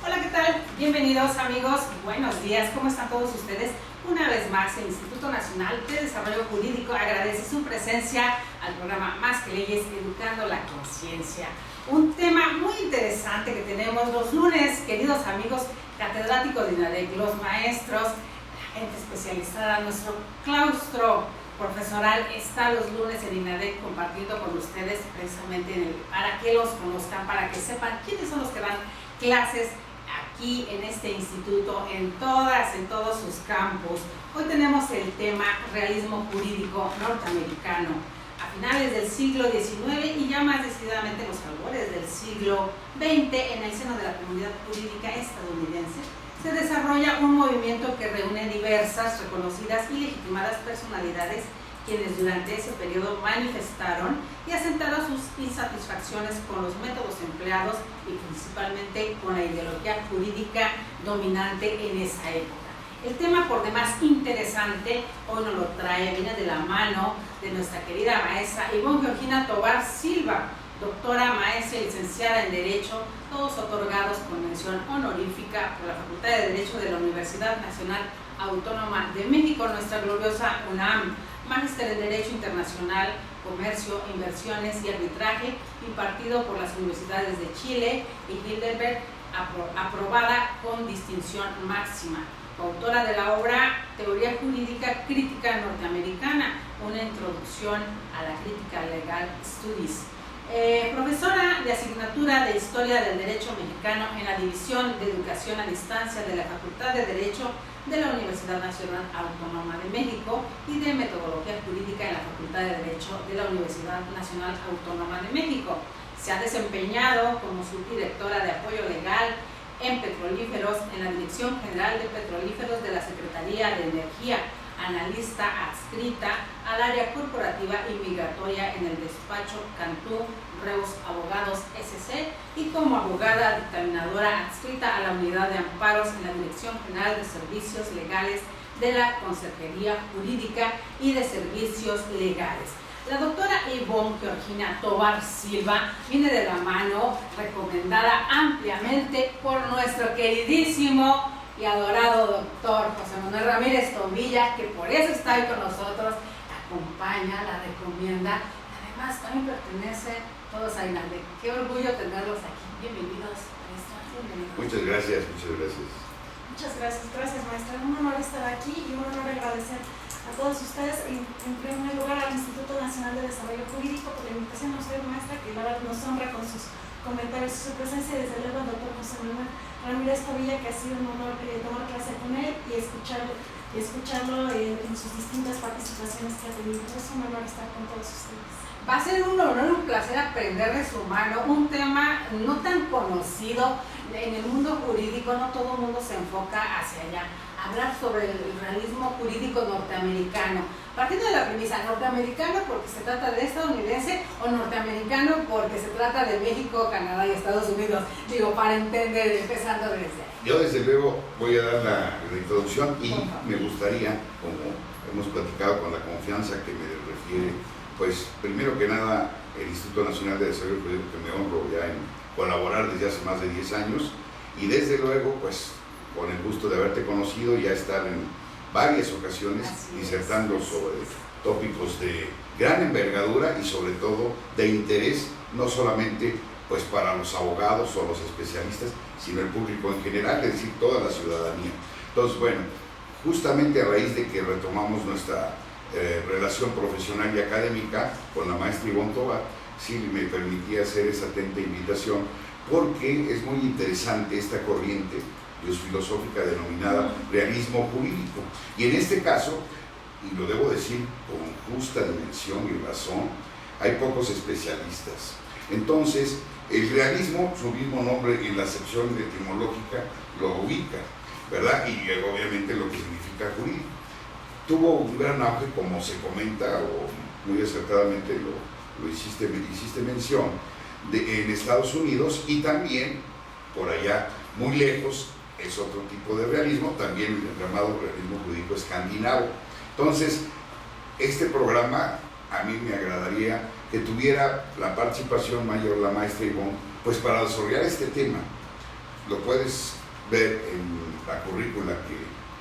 Hola, ¿qué tal? Bienvenidos amigos, buenos días, ¿cómo están todos ustedes? Una vez más, el Instituto Nacional de Desarrollo Jurídico agradece su presencia al programa Más que Leyes, Educando la Conciencia. Un tema muy interesante que tenemos los lunes, queridos amigos catedráticos de INADEC, los maestros, la gente especializada, nuestro claustro profesoral está los lunes en INADEC compartiendo con ustedes precisamente para que los conozcan, para que sepan quiénes son los que dan clases aquí en este instituto, en todos sus campus. Hoy tenemos el tema realismo jurídico norteamericano. A finales del siglo XIX y ya más decididamente los albores del siglo XX, en el seno de la comunidad jurídica estadounidense, se desarrolla un movimiento que reúne diversas, reconocidas y legitimadas personalidades quienes durante ese periodo manifestaron y asentaron sus insatisfacciones con los métodos empleados y principalmente con la ideología jurídica dominante en esa época. El tema por demás interesante hoy nos lo trae, viene de la mano de nuestra querida maestra Ivonne Georgina Tovar Silva, doctora, maestra y licenciada en Derecho, todos otorgados con mención honorífica por la Facultad de Derecho de la Universidad Nacional Autónoma de México, nuestra gloriosa UNAM, Magíster en Derecho Internacional, Comercio, Inversiones y Arbitraje, impartido por las universidades de Chile y Heidelberg, aprobada con distinción máxima. Autora de la obra Teoría Jurídica Crítica Norteamericana, una introducción a la crítica legal studies. Profesora de asignatura de Historia del Derecho Mexicano en la División de Educación a Distancia de la Facultad de Derecho de la Universidad Nacional Autónoma de México y de Metodología Jurídica en la Facultad de Derecho de la Universidad Nacional Autónoma de México. Se ha desempeñado como subdirectora de apoyo legal en petrolíferos en la Dirección General de Petrolíferos de la Secretaría de Energía, analista adscrita al área corporativa y migratoria en el despacho Cantú Reus Abogados SC y como abogada dictaminadora adscrita a la unidad de amparos en la Dirección General de Servicios Legales de la Consejería Jurídica y de Servicios Legales. La doctora Ivonne Georgina Tovar Silva viene de la mano, recomendada ampliamente por nuestro queridísimo y adorado doctor José Manuel Ramírez Tobilla, que por eso está hoy con nosotros, la acompaña, la recomienda, y además también pertenece todos a INADEC. Qué orgullo tenerlos aquí. Bienvenidos, maestra. Bienvenidos. Muchas gracias, muchas gracias. Muchas gracias, maestra. Un honor estar aquí y un honor agradecer a todos ustedes, en primer lugar al Instituto Nacional de Desarrollo Jurídico por la invitación a usted, maestra, que la verdad nos honra con sus comentarios y su presencia, y desde luego al doctor José Manuel Ramírez Tobilla, que ha sido un honor tomar clase con él y escucharlo en sus distintas participaciones que ha tenido. Es un honor estar con todos ustedes. Va a ser un honor y un placer aprender de su mano un tema no tan conocido en el mundo jurídico, no todo el mundo se enfoca hacia allá. Hablar sobre el realismo jurídico norteamericano, partiendo de la premisa norteamericano porque se trata de estadounidense o norteamericano porque se trata de México, Canadá y Estados Unidos, digo, para entender, empezando desde ahí. Yo desde luego voy a dar la introducción y me gustaría, como hemos platicado con la confianza que me refiere, pues primero que nada el Instituto Nacional de Desarrollo Jurídico, que me honro ya en colaborar desde hace más de 10 años, y desde luego pues con el gusto de haberte conocido y ya estar en varias ocasiones disertando sobre tópicos de gran envergadura y sobre todo de interés, no solamente pues para los abogados o los especialistas, sino el público en general, es decir, toda la ciudadanía. Entonces, bueno, justamente a raíz de que retomamos nuestra relación profesional y académica con la maestra Ivonne Tovar, sí me permitía hacer esa atenta invitación, porque es muy interesante esta corriente filosófica denominada realismo jurídico. Y en este caso, y lo debo decir con justa dimensión y razón, hay pocos especialistas. Entonces, el realismo, su mismo nombre en la acepción etimológica lo ubica, ¿verdad? Y obviamente lo que significa jurídico. Tuvo un gran auge, como se comenta, o muy acertadamente lo hiciste mención, en Estados Unidos, y también por allá, muy lejos, es otro tipo de realismo, también el llamado realismo jurídico escandinavo. Entonces, este programa a mí me agradaría que tuviera la participación mayor la maestra Ivonne, pues para desarrollar este tema, lo puedes ver en la currícula que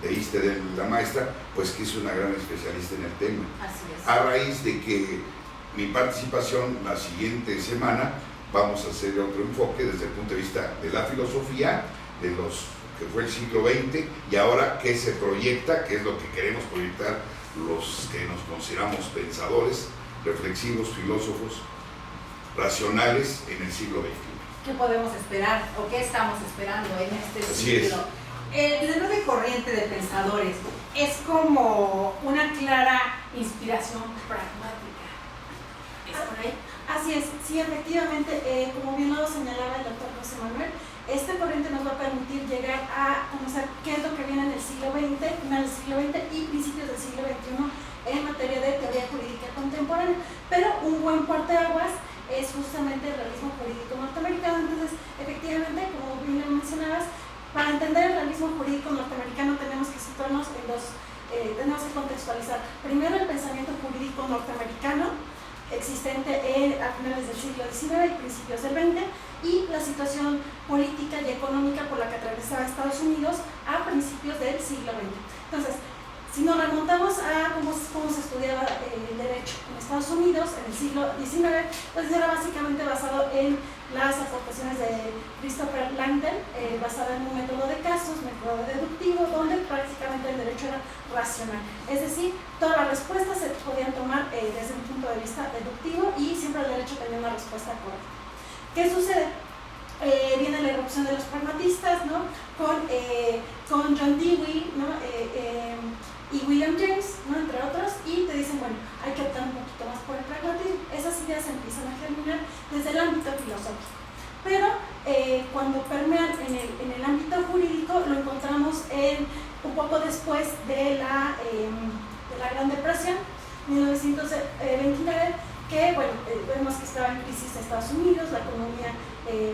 leíste de la maestra, pues que es una gran especialista en el tema. Así es. A raíz de que mi participación la siguiente semana vamos a hacer otro enfoque desde el punto de vista de la filosofía, de los que fue el siglo XX y ahora qué se proyecta, qué es lo que queremos proyectar los que nos consideramos pensadores, reflexivos, filósofos, racionales en el siglo XXI. ¿Qué podemos esperar o qué estamos esperando en este Así siglo? La nueva corriente de pensadores es como una clara inspiración pragmática. ¿Es por ahí? Así es, sí, efectivamente, como bien lo señalaba el doctor José Manuel, esta corriente nos va a permitir llegar a conocer qué es lo que viene en el siglo XX, final del siglo XX y principios del siglo XXI en materia de teoría jurídica contemporánea. Pero un buen parteaguas es justamente el realismo jurídico norteamericano. Entonces, efectivamente, como bien lo mencionabas, para entender el realismo jurídico norteamericano tenemos que situarnos en tenemos que contextualizar primero el pensamiento jurídico norteamericano existente a finales del siglo XIX y principios del XX y la situación política y económica por la que atravesaba Estados Unidos a principios del siglo XX. Entonces, si nos remontamos a cómo se estudiaba el derecho en Estados Unidos en el siglo XIX, pues era básicamente basado en las aportaciones de Christopher Langdon, basado en un método de casos, método deductivo, donde prácticamente el derecho era racional. Es decir, todas las respuestas se podían tomar desde un punto de vista deductivo y siempre el derecho tenía una respuesta correcta. ¿Qué sucede? Viene la irrupción de los pragmatistas, ¿no? Con John Dewey, ¿no? Y William James, ¿no? Entre otros, y te dicen, bueno, hay que optar un poquito más por el pragmatismo. Esas ideas empiezan a germinar desde el ámbito filosófico. Pero cuando permean en el ámbito jurídico, lo encontramos un poco después de la Gran Depresión, 1929, que bueno, vemos que estaba en crisis Estados Unidos, la economía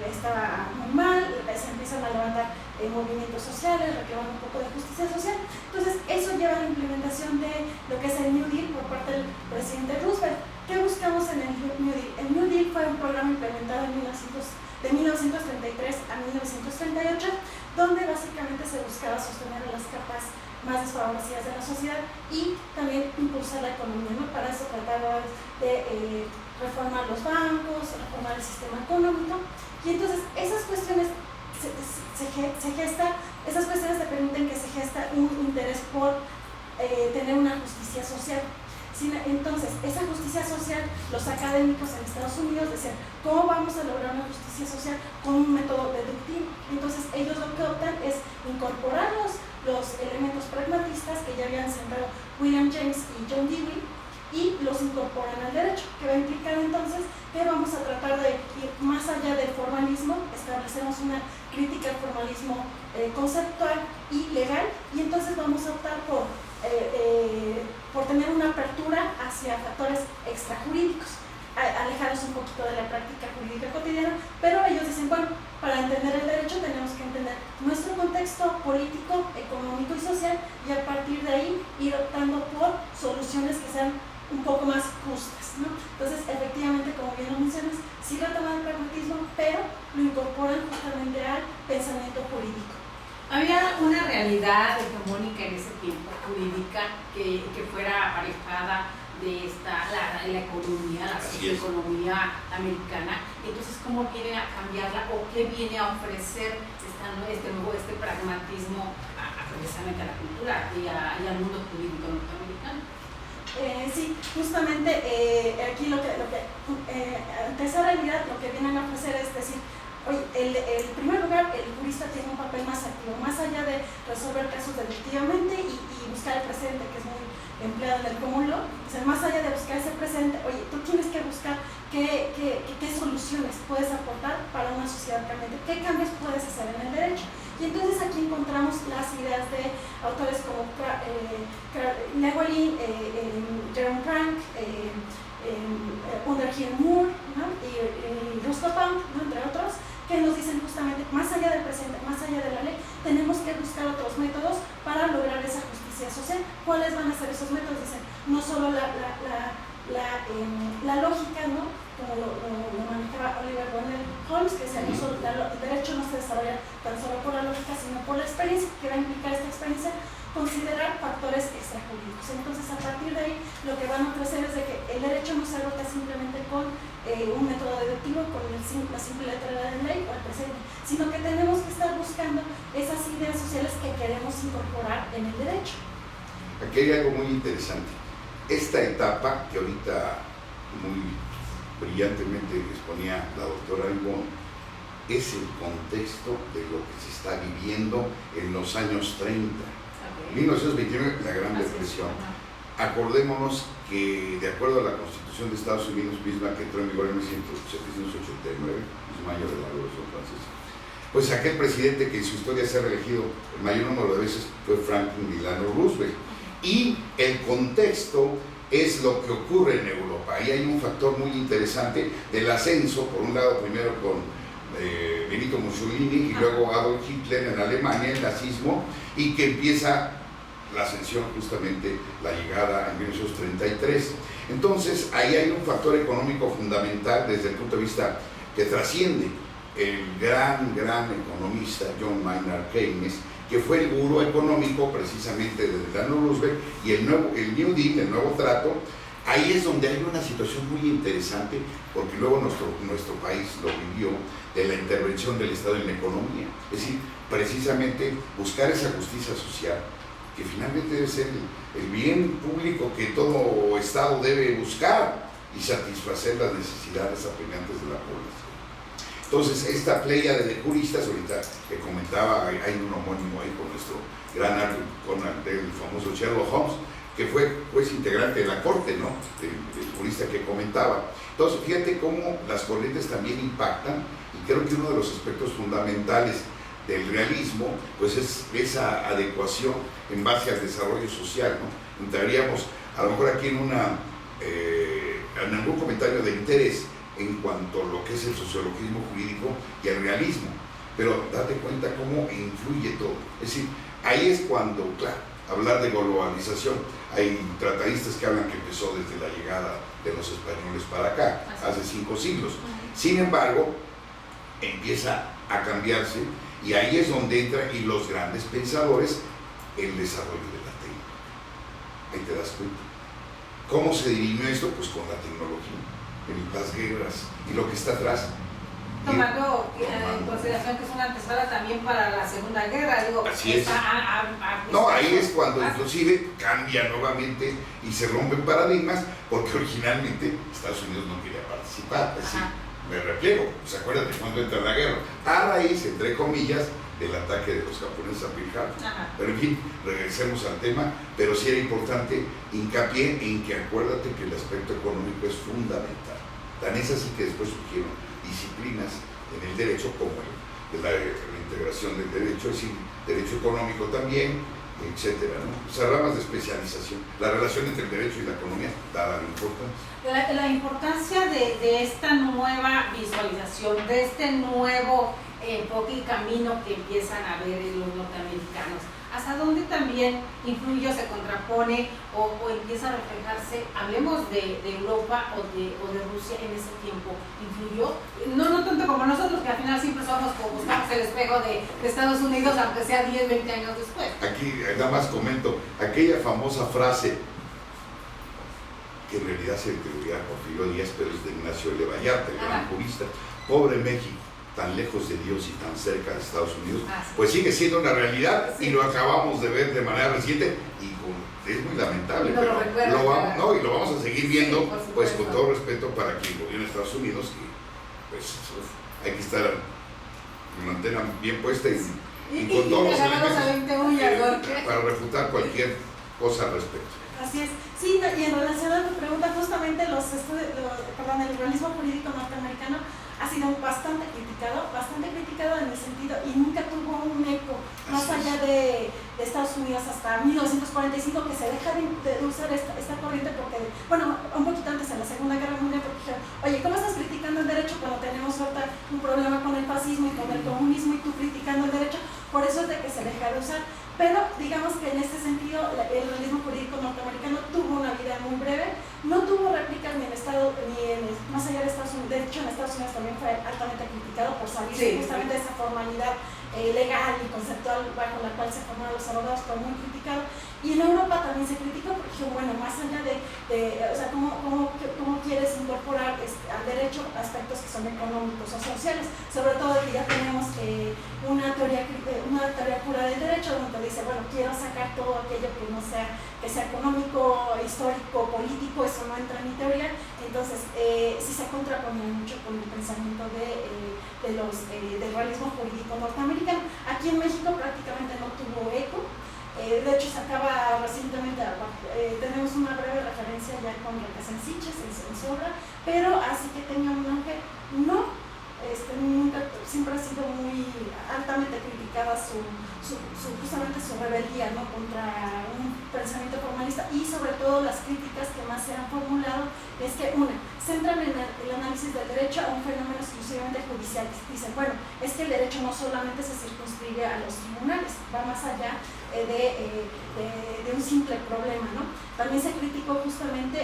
estaba muy mal, se empiezan a levantar movimientos sociales, reclamando un poco de justicia social. Entonces, eso lleva a la implementación de lo que es el New Deal por parte del presidente Roosevelt. ¿Qué buscamos en el New Deal? El New Deal fue un programa implementado de 1933 a 1938, donde básicamente se buscaba sostener a las capas más desfavorecidas de la sociedad y también impulsar la economía, ¿no? Para eso trataba de reformar los bancos, reformar el sistema económico, y entonces esas cuestiones se gesta, esas cuestiones te permiten que se gesta un interés por tener una justicia social. Entonces, esa justicia social, los académicos en Estados Unidos decían, ¿cómo vamos a lograr una justicia social con un método deductivo? Entonces, ellos lo que optan es incorporar los elementos pragmatistas que ya habían sentado William James y John Dewey y los incorporan al derecho, que va a implicar entonces que vamos a tratar de ir más allá del formalismo, establecemos una crítica al formalismo conceptual y legal, y entonces vamos a optar por tener una apertura hacia factores extrajurídicos, alejados un poquito de la práctica jurídica cotidiana, pero ellos dicen, bueno, para entender el derecho tenemos que entender nuestro contexto político, económico y social, y a partir de ahí ir optando por soluciones que sean un poco más justas, ¿no? Entonces, efectivamente, como bien lo mencionas, sí retoman el pragmatismo, pero lo incorporan justamente al pensamiento jurídico. Había una realidad hegemónica en ese tiempo jurídica que fuera aparejada de la economía, la socioeconomía americana. Entonces, ¿cómo viene a cambiarla o qué viene a ofrecer este pragmatismo precisamente a la cultura y al mundo jurídico norteamericano? Sí, justamente aquí ante esa realidad lo que vienen a ofrecer es decir, oye, en primer lugar, el jurista tiene un papel más activo, más allá de resolver casos deductivamente y buscar el precedente, que es muy empleado en el común law. O sea, más allá de buscar ese precedente, oye, tú tienes que buscar qué soluciones puedes aportar para una sociedad cambiante, qué cambios puedes hacer en el derecho. Y entonces aquí encontramos las ideas de autores como Llewellyn, Jerome Frank, Underhill Moore, ¿no? y Rostopam, ¿no? Entre otros, que nos dicen justamente, más allá del presente, más allá de la ley, tenemos que buscar otros métodos para lograr esa justicia social. ¿Cuáles van a ser esos métodos? Dicen, no solo la lógica, ¿no? como lo manejaba Oliver Wendell Holmes, que decía, el derecho no se desarrolla tan solo por la lógica, sino por la experiencia, que va a implicar esta experiencia, considerar factores extrajurídicos. Entonces, a partir de ahí, lo que van a ofrecer es de que el derecho no se agota simplemente con un método deductivo, con la simple letra de la ley o el presente, sino que tenemos que estar buscando esas ideas sociales que queremos incorporar en el derecho. Aquí hay algo muy interesante. Esta etapa que ahorita muy brillantemente exponía la doctora Ibón es el contexto de lo que se está viviendo en los años 30. 1929, la Gran Depresión. Acordémonos que, de acuerdo a la Constitución de Estados Unidos misma, que entró en vigor en 1789, mismo año de la Revolución Francesa, pues aquel presidente que en su historia se ha reelegido el mayor número de veces fue Franklin Delano Roosevelt. Y el contexto es lo que ocurre en Europa. Ahí hay un factor muy interesante del ascenso, por un lado primero con Benito Mussolini y luego Adolf Hitler en Alemania, el nazismo, y que empieza la ascensión justamente, la llegada en 1933. Entonces ahí hay un factor económico fundamental desde el punto de vista que trasciende el gran economista John Maynard Keynes, que fue el gurú económico precisamente de Delano Roosevelt, y el New Deal, el nuevo trato. Ahí es donde hay una situación muy interesante, porque luego nuestro país lo vivió, de la intervención del Estado en la economía. Es decir, precisamente buscar esa justicia social, que finalmente debe ser el bien público que todo Estado debe buscar y satisfacer las necesidades apremiantes de la población. Entonces, esta pléyade de juristas, ahorita que comentaba, hay un homónimo ahí con nuestro gran Arthur Conan, del famoso Sherlock Holmes, que fue juez integrante de la corte, ¿no? El jurista que comentaba. Entonces, fíjate cómo las corrientes también impactan, y creo que uno de los aspectos fundamentales del realismo, pues es esa adecuación en base al desarrollo social, ¿no? Entraríamos a lo mejor aquí en algún comentario de interés en cuanto a lo que es el sociologismo jurídico y el realismo, pero date cuenta cómo influye todo. Es decir, ahí es cuando, claro, hablar de globalización, hay tratadistas que hablan que empezó desde la llegada de los españoles para acá, hace 5 siglos. Sin embargo, empieza a cambiarse, y ahí es donde entran y los grandes pensadores, el desarrollo de la técnica. Ahí te das cuenta. ¿Cómo se dirimió esto? Pues con la tecnología, en las guerras y lo que está atrás. Tomando en consideración que es una antesala también para la Segunda Guerra, digo, así es. No, ahí es cuando inclusive cambia nuevamente y se rompen paradigmas, porque originalmente Estados Unidos no quería participar. Es decir, me repliego, pues acuérdate cuando entra la guerra, a raíz, entre comillas, del ataque de los japoneses a Pearl Harbor. Pero en fin, regresemos al tema, pero sí era importante hincapié en que acuérdate que el aspecto económico es fundamental. Tan es así que después surgieron disciplinas en el derecho como la integración del derecho, es decir, derecho económico también, etcétera, ¿no? O sea, ramas de especialización, la relación entre el derecho y la economía, dada la importancia. La importancia de esta nueva visualización, de este nuevo enfoque y camino que empiezan a ver en los norteamericanos, hasta dónde también influye o se contrapone o empieza a reflejarse, hablemos de Europa o de Rusia en ese tiempo, influyó, no tanto como nosotros, que al final siempre somos como buscamos el espejo de Estados Unidos, aunque sea 10, 20 años después. Aquí nada más comento, aquella famosa frase, que en realidad se atribuía a Porfirio Díaz, pero es de Ignacio L. Vallarta, el gran jurista. Pobre México, tan lejos de Dios y tan cerca de Estados Unidos, pues sigue siendo una realidad, y lo acabamos de ver de manera reciente, y es muy lamentable, pero lo vamos a seguir viendo, sí, pues con todo respeto para quien gobierna Estados Unidos, que pues hay que estar con la antena bien puesta y con todos los elementos para refutar cualquier cosa al respecto. Así es. Sí, y en relación a tu pregunta, justamente el realismo jurídico norteamericano ha sido bastante criticado en el sentido, y nunca tuvo un eco más allá de Estados Unidos hasta 1945, que se deja de usar esta corriente porque, bueno, un poquito antes, en la Segunda Guerra Mundial, porque dijeron, oye, ¿cómo estás criticando el derecho cuando tenemos ahorita un problema con el fascismo y con el comunismo, y tú criticando el derecho? Por eso es de que se deja de usar. Pero digamos que en este sentido el realismo jurídico norteamericano tuvo una vida muy breve, no tuvo réplicas ni en más allá de Estados Unidos. De hecho, en Estados Unidos también fue altamente criticado por salirse justamente de esa formalidad legal y conceptual bajo la cual se formaban los abogados, fue muy criticado. Y en Europa también se criticó porque dijo, bueno, más allá o sea, ¿cómo quieres incorporar al derecho aspectos que son económicos o sociales? Sobre todo que ya tenemos una teoría pura del derecho, donde dice, bueno, quiero sacar todo aquello que no sea, que sea económico, histórico, político, eso no entra en mi teoría. Entonces, sí se contrapone mucho con el pensamiento del realismo jurídico norteamericano. Aquí en México prácticamente no tuvo eco. De hecho, se acaba recientemente, tenemos una breve referencia ya con Recasens Sitges en su obra, pero así que tenía un auge, no, nunca, siempre ha sido muy altamente criticada justamente su rebeldía, ¿no?, contra un pensamiento formalista, y sobre todo las críticas que más se han formulado es que, centran en el análisis del derecho a un fenómeno exclusivamente judicial. Dicen, bueno, es que el derecho no solamente se circunscribe a los tribunales, va más allá de un simple problema, ¿no? También se criticó justamente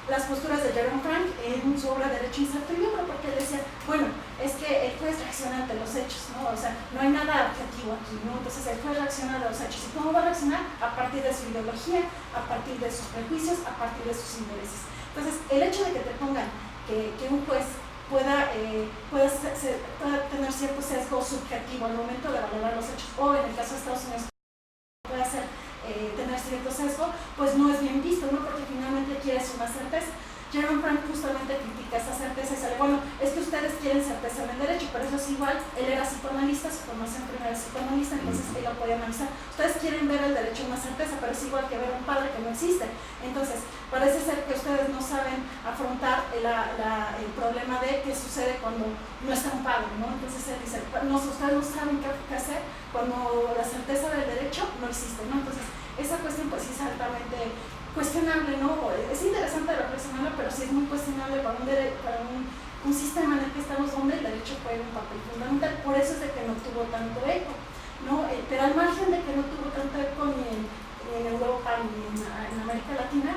las posturas de Jerome Frank en su obra Derecho Incertidumbre, porque él decía, bueno, es que el juez reacciona ante los hechos, ¿no? O sea, no hay nada objetivo aquí, ¿no? Entonces el juez reacciona a los hechos. ¿Y cómo va a reaccionar? A partir de su ideología, a partir de sus prejuicios, a partir de sus intereses. Entonces, el hecho de que te pongan que un juez pueda tener cierto sesgo subjetivo al momento de valorar los hechos, o en el caso de Estados Unidos puede tener cierto sesgo, pues no es bien visto, ¿no? Porque finalmente quieres una certeza. Jerome Frank justamente critica esa certeza y sale, bueno, es que ustedes quieren certeza en el derecho, pero eso es igual, él era psicoanalista, su formación primera es psicoanalista, entonces él lo podía analizar. Ustedes quieren ver el derecho en una certeza, pero es igual que ver un padre que no existe. Entonces, parece ser que ustedes no saben afrontar el problema de qué sucede cuando no está un padre, ¿no? Entonces él dice, ustedes no saben qué hacer cuando la certeza del derecho no existe, ¿no? Entonces, esa cuestión pues sí es altamente cuestionable, ¿no? Es interesante reflexionarlo, pero sí es muy cuestionable para un sistema en el que estamos donde el derecho juega un papel fundamental. Por eso es de que no tuvo tanto eco, ¿no? Pero al margen de que no tuvo tanto eco ni en Europa ni en América Latina,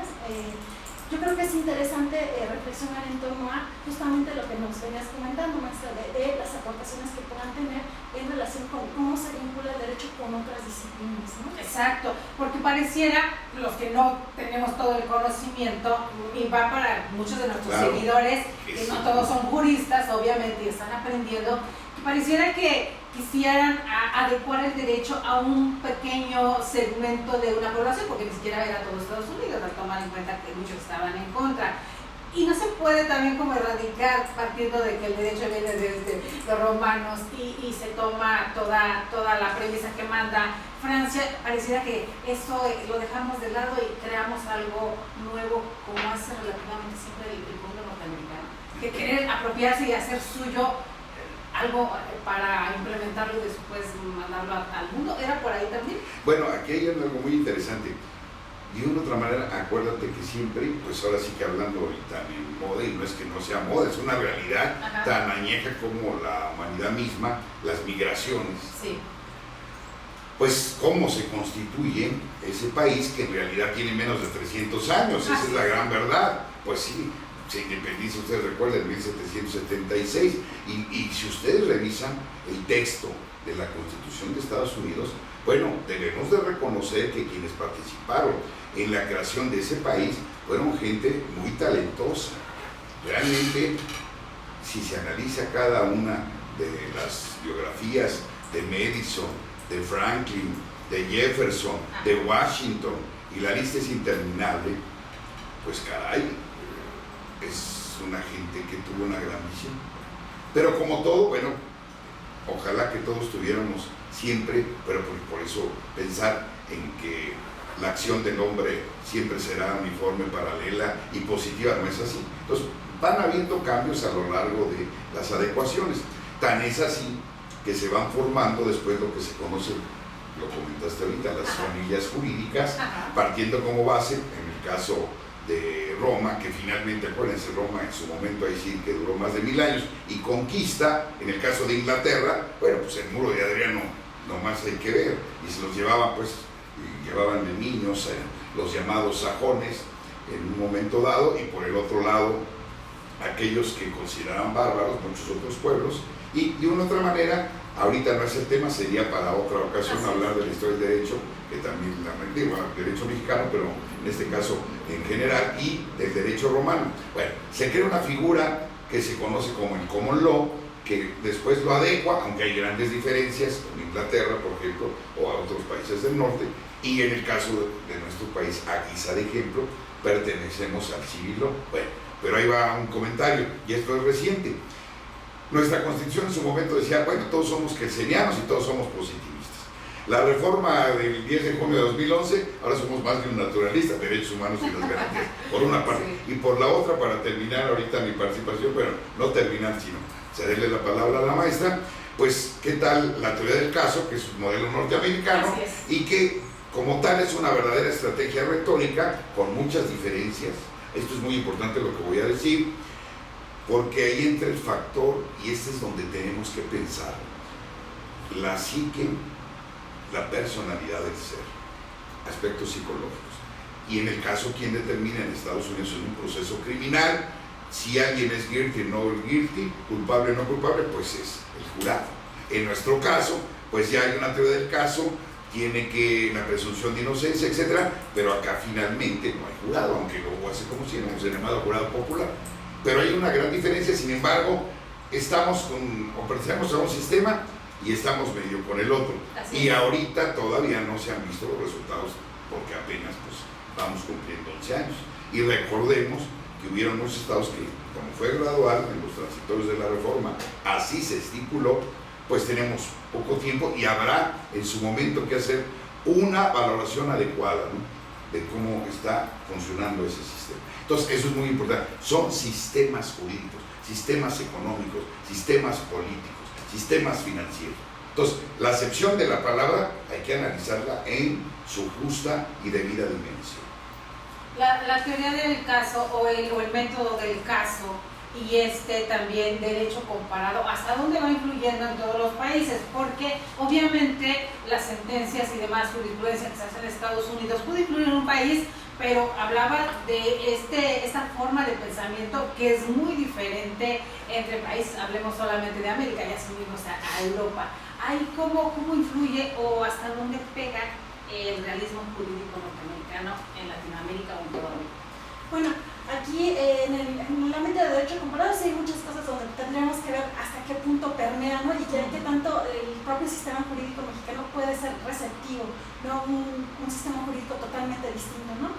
yo creo que es interesante reflexionar en torno a justamente lo que nos venías comentando, maestra, de las aportaciones que puedan tener en relación con cómo se vincula el derecho con otras disciplinas, ¿no? Exacto, porque pareciera, los que no tenemos todo el conocimiento, y va para muchos de nuestros seguidores, que no todos son juristas, obviamente, y están aprendiendo, que pareciera que quisieran adecuar el derecho a un pequeño segmento de una población, porque ni siquiera era todo Estados Unidos, al tomar en cuenta que muchos estaban en contra. Y no se puede también como erradicar partiendo de que el derecho viene desde los romanos y se toma toda la premisa que manda Francia. Pareciera que eso lo dejamos de lado y creamos algo nuevo, como hace relativamente siempre el pueblo norteamericano, que querer apropiarse y hacer suyo algo para implementarlo y después mandarlo al mundo. ¿Era por ahí también? Bueno, aquí hay algo muy interesante. De una otra manera, acuérdate que siempre, pues ahora sí que hablando ahorita en moda, y no es que no sea moda, es una realidad tan añeja como la humanidad misma, las migraciones. Sí. Pues cómo se constituye ese país que en realidad tiene menos de 300 años, esa es la gran verdad. Pues sí, se independiza, ustedes recuerdan, en 1776, y si ustedes revisan el texto de la Constitución de Estados Unidos, bueno, debemos de reconocer que quienes participaron en la creación de ese país fueron gente muy talentosa. Realmente, si se analiza cada una de las biografías de Madison, de Franklin, de Jefferson, de Washington, y la lista es interminable, pues caray, es una gente que tuvo una gran visión. Pero como todo, bueno, ojalá que todos tuviéramos siempre, pero por eso pensar en que la acción del hombre siempre será uniforme, paralela y positiva, no es así. Entonces van habiendo cambios a lo largo de las adecuaciones. Tan es así que se van formando después lo que se conoce, lo comentaste ahorita, las familias jurídicas, partiendo como base, en el caso de Roma, que finalmente, acuérdense, Roma en su momento ahí sí que duró más de 1000 años, y conquista, en el caso de Inglaterra, bueno, pues el muro de Adriano nomás hay que ver, y se los llevaban, pues, llevaban de niños, los llamados sajones, en un momento dado, y por el otro lado, aquellos que consideraban bárbaros, muchos otros pueblos, y de una otra manera, ahorita no es el tema, sería para otra ocasión hablar de la historia del derecho, que también la digo, el derecho mexicano, pero en este caso en general, y del derecho romano. Bueno, se crea una figura que se conoce como el common law, que después lo adecua, aunque hay grandes diferencias con Inglaterra, por ejemplo, o a otros países del norte, y en el caso de nuestro país, a guisa de ejemplo, pertenecemos al civil law. Bueno, pero ahí va un comentario, y esto es reciente. Nuestra Constitución en su momento decía, bueno, todos somos kelsenianos y todos somos positivistas. La reforma del 10 de junio de 2011, ahora somos más de un naturalista, derechos humanos y las garantías, por una parte. Sí. Y por la otra, para terminar ahorita mi participación, pero no terminar, sino cederle la palabra a la maestra, pues, ¿qué tal la teoría del caso, que es un modelo norteamericano, y que como tal es una verdadera estrategia retórica, con muchas diferencias? Esto es muy importante lo que voy a decir, porque ahí entra el factor, y este es donde tenemos que pensar, la psique, la personalidad del ser, aspectos psicológicos. Y en el caso, ¿quién determina en Estados Unidos en un proceso criminal si alguien es guilty o no guilty, culpable o no culpable? Pues es el jurado. En nuestro caso, pues ya hay una teoría del caso, tiene que la presunción de inocencia, etcétera, pero acá finalmente no hay jurado, aunque luego hace como si no se llamado jurado popular. Pero hay una gran diferencia, sin embargo, pertenecemos a un sistema y estamos medio con el otro. Y ahorita todavía no se han visto los resultados, porque apenas pues vamos cumpliendo 11 años. Y recordemos que hubieron muchos estados que, como fue gradual en los transitorios de la reforma, así se estipuló, pues tenemos poco tiempo y habrá en su momento que hacer una valoración adecuada, ¿no?, de cómo está funcionando ese sistema. Entonces, eso es muy importante. Son sistemas jurídicos, sistemas económicos, sistemas políticos, sistemas financieros. Entonces, la acepción de la palabra hay que analizarla en su justa y debida dimensión. La teoría del caso o el método del caso y también derecho comparado, ¿hasta dónde va influyendo en todos los países? Porque obviamente las sentencias y demás jurisprudencia que se hace en Estados Unidos puede influir en un país, pero hablaba de esta forma de pensamiento que es muy diferente entre países, hablemos solamente de América, ya subimos a Europa. ¿Hay cómo influye o hasta dónde pega el realismo jurídico norteamericano en Latinoamérica o en toda América? Bueno, aquí en el ámbito de derecho comparado sí hay muchas cosas donde tendríamos que ver hasta qué punto permea, ¿no? Y qué tanto el propio sistema jurídico mexicano puede ser receptivo, no un sistema jurídico totalmente distinto, ¿no?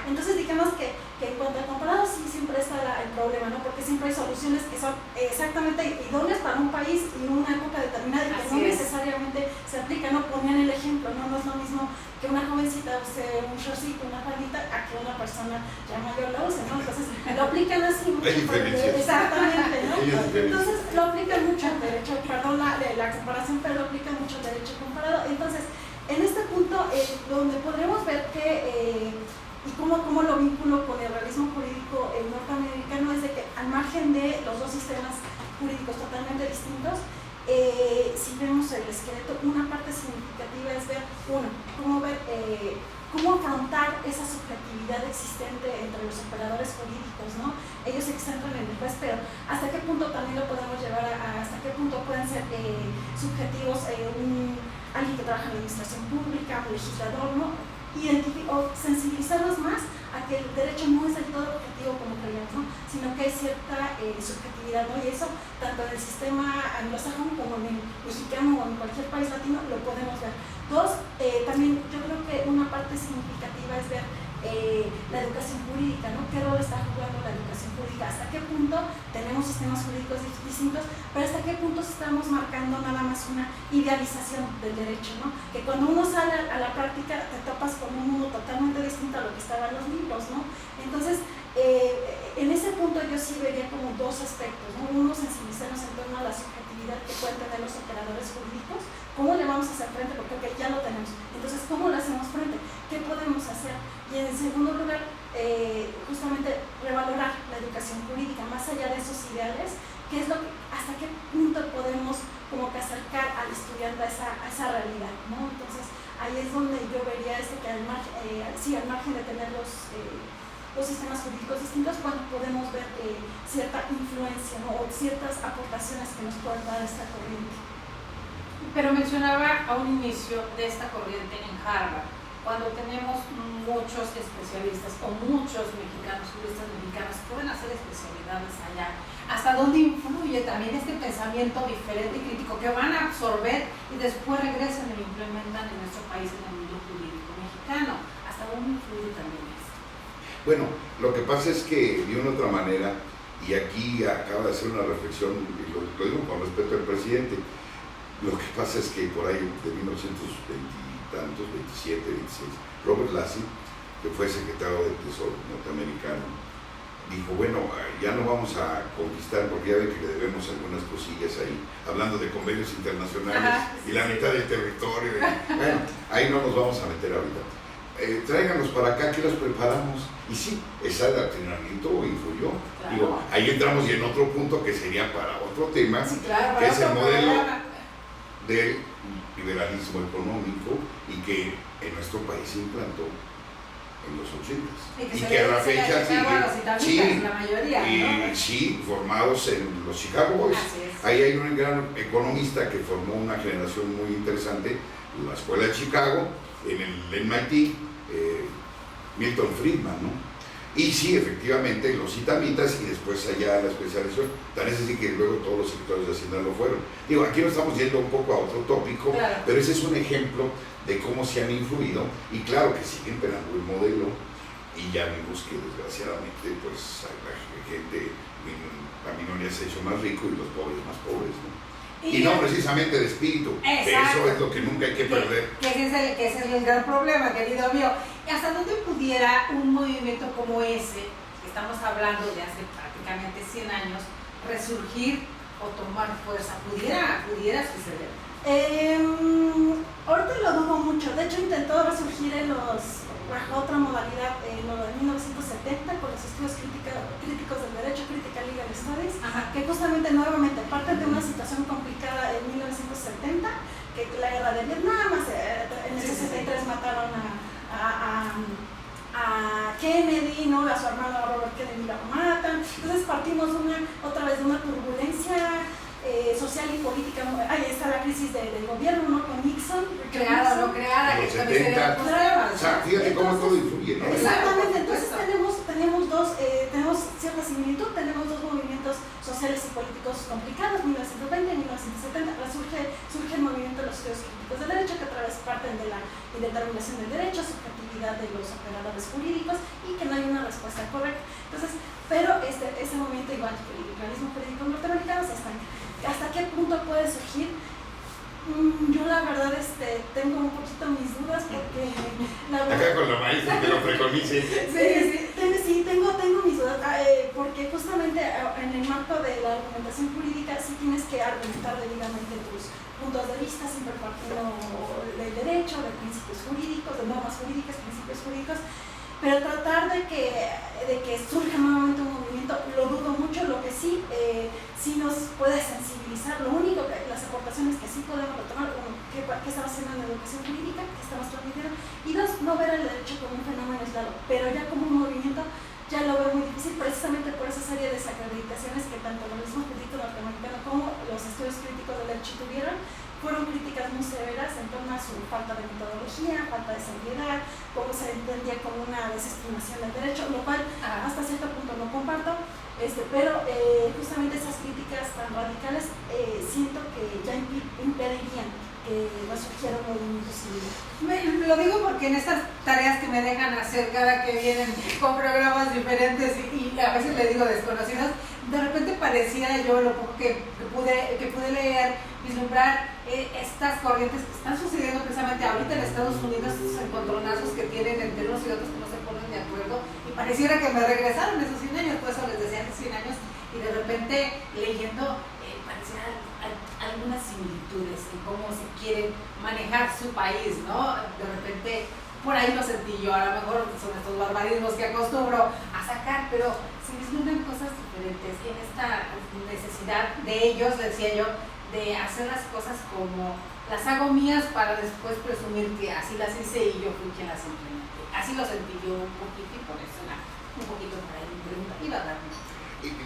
Entonces digamos que en cuanto al comparado sí siempre está el problema, ¿no? Porque siempre hay soluciones que son exactamente idóneas para un país y una época determinada y que no necesariamente se aplican, ¿no? Ponían el ejemplo, ¿no? No es lo mismo que una jovencita use un shortcito, una faldita, a que una persona ya mayor la use, ¿no? Entonces lo aplican así mucho. Exactamente, ¿no? Entonces lo aplican mucho al derecho, perdón la comparación, pero lo aplican mucho al derecho comparado. Entonces, en este punto, donde podremos ver que y cómo lo vinculo con el realismo jurídico norteamericano es de que al margen de los dos sistemas jurídicos totalmente distintos, si vemos el esqueleto, una parte significativa es ver, cómo afrontar esa subjetividad existente entre los operadores jurídicos, ¿no? Ellos se centran en el juez, pero ¿hasta qué punto también lo podemos llevar hasta qué punto pueden ser subjetivos alguien que trabaja en la administración pública, un legislador, ¿no? O sensibilizarlos más a que el derecho no es del todo objetivo como creíamos, ¿no? Sino que hay cierta subjetividad, ¿no? Y eso, tanto en el sistema anglosajón como en el mexicano o en cualquier país latino, lo podemos ver. Dos, también yo creo que una parte significativa es ver la educación jurídica, ¿no? ¿Qué rol está jugando la educación jurídica? ¿Hasta qué punto tenemos sistemas jurídicos distintos? Pero ¿hasta qué punto estamos marcando nada más una idealización del derecho, ¿no? Que cuando uno sale a la práctica te topas con un mundo totalmente distinto a lo que estaba en los libros, ¿no? Entonces, en ese punto yo sí vería como dos aspectos, ¿no? Uno, sensibilizarnos en torno a la subjetividad que pueden tener los operadores jurídicos. ¿Cómo le vamos a hacer frente? Porque ya lo tenemos. Entonces, ¿cómo le hacemos frente? ¿Qué podemos hacer? Y en segundo lugar, justamente revalorar la educación jurídica, más allá de esos ideales, hasta qué punto podemos como que acercar al estudiante a esa realidad, ¿no? Entonces, ahí es donde yo vería que al margen de tener los sistemas jurídicos distintos, bueno, podemos ver cierta influencia, ¿no? O ciertas aportaciones que nos puede dar esta corriente. Pero mencionaba a un inicio de esta corriente en Harvard, cuando tenemos muchos especialistas o muchos mexicanos, juristas mexicanos, pueden hacer especialidades allá. ¿Hasta dónde influye también este pensamiento diferente y crítico que van a absorber y después regresan y lo implementan en nuestro país, en el mundo jurídico mexicano? ¿Hasta dónde influye también esto? Bueno, lo que pasa es que de una otra manera, y aquí acaba de hacer una reflexión, y lo digo con respeto al presidente, lo que pasa es que por ahí de 1920 y tantos, 27, 26, Robert Lassie, que fue secretario del Tesoro norteamericano, dijo, bueno, ya no vamos a conquistar porque ya ven que le debemos algunas cosillas ahí, hablando de convenios internacionales y la mitad del territorio. Bueno, ahí no nos vamos a meter ahorita. Tráiganos para acá, que los preparamos. Y sí, ese adoctrinamiento influyó. Claro. Digo, ahí entramos y en otro punto que sería para otro tema, Sí, claro, que es el modelo programa del liberalismo económico y que en nuestro país se implantó en los 80s. Y que a la fecha sigue. La mayoría, y ¿no? sí, formados en los Chicago Boys. Ahí hay un gran economista que formó una generación muy interesante, en la escuela de Chicago, en el MIT, Milton Friedman, ¿no? Y sí, efectivamente, los itamitas y después allá la especialización, tan es así que luego todos los sectores de Hacienda lo fueron. Digo, aquí nos estamos yendo un poco a otro tópico, claro, pero ese es un ejemplo de cómo se han influido y claro que siguen pegando el modelo y ya vimos que desgraciadamente pues la gente, la minoría se ha hecho más rico y los pobres más pobres, ¿no? Y no precisamente de espíritu. Eso es lo que nunca hay que perder. Que ese es el gran problema, querido mío. ¿Hasta dónde pudiera un movimiento como ese, que estamos hablando de hace prácticamente 100 años, resurgir o tomar fuerza? ¿Pudiera suceder? Ahorita lo dudo mucho. De hecho, intentó resurgir bajo otra modalidad en lo de 1970 con los estudios críticos del derecho, Critical Legal Studies, que justamente nuevamente parten de una situación complicada en 1970, que la guerra de Vietnam, en el 63 mataron a Kennedy, ¿no? A su hermano Robert Kennedy lo matan. Entonces partimos otra vez de una turbulencia social y política. Ahí está la crisis del gobierno, ¿no? Con Nixon. Creada o no creada. Los 70. O sea, fíjate cómo todo influye, ¿no? Exactamente. Entonces tenemos cierta similitud. Tenemos dos movimientos sociales y políticos complicados, 1920 y 1970. Surge el movimiento de los estudios críticos del derecho, que otra vez parten de la indeterminación del derecho, subjetividad de los operadores jurídicos y que no hay una respuesta correcta. Entonces, pero ese movimiento, igual que el liberalismo jurídico norteamericano, se estanca. ¿Hasta qué punto puede surgir? Yo la verdad tengo un poquito mis dudas porque acá con la maestra que lo preconice. Sí, tengo mis dudas porque justamente en el marco de la argumentación jurídica sí tienes que argumentar debidamente tus puntos de vista, siempre partiendo del derecho, de principios jurídicos, de normas jurídicas, principios jurídicos. Pero tratar de que surja nuevamente un movimiento, lo dudo mucho. Lo que sí nos puede sensibilizar, lo único que las aportaciones que sí podemos retomar, uno, qué estamos haciendo en la educación jurídica, qué estamos transmitiendo, y dos, no ver el derecho como un fenómeno aislado, pero ya como un movimiento ya lo veo muy difícil, precisamente por esa serie de desacreditaciones que tanto el organismo jurídico norteamericano como los estudios críticos del derecho tuvieron. Fueron críticas muy severas en torno a su falta de metodología, falta de seriedad, cómo se entendía como una desestimación del derecho, lo cual hasta cierto punto no comparto, pero justamente esas críticas tan radicales siento que ya impedirían que resurgiera un movimiento civil. Lo digo porque en estas tareas que me dejan hacer cada que vienen con programas diferentes y a veces le digo desconocidos, de repente pareciera yo lo poco que pude leer, vislumbrar estas corrientes que están sucediendo precisamente ahorita en Estados Unidos, estos encontronazos que tienen entre unos y otros que no se ponen de acuerdo, y pareciera que me regresaron esos 100 años, por eso les decía hace 100 años, y de repente leyendo parecieran algunas similitudes en cómo se quiere manejar su país, ¿no? De repente, por ahí lo sentí yo, a lo mejor son estos barbarismos que acostumbro a sacar, pero se vislumbran cosas diferentes y en esta necesidad de ellos, decía yo, de hacer las cosas como las hago mías para después presumir que así las hice y yo fui quien las implementé. Así lo sentí yo un poquito y por eso un poquito para ahí mi pregunta iba a darme.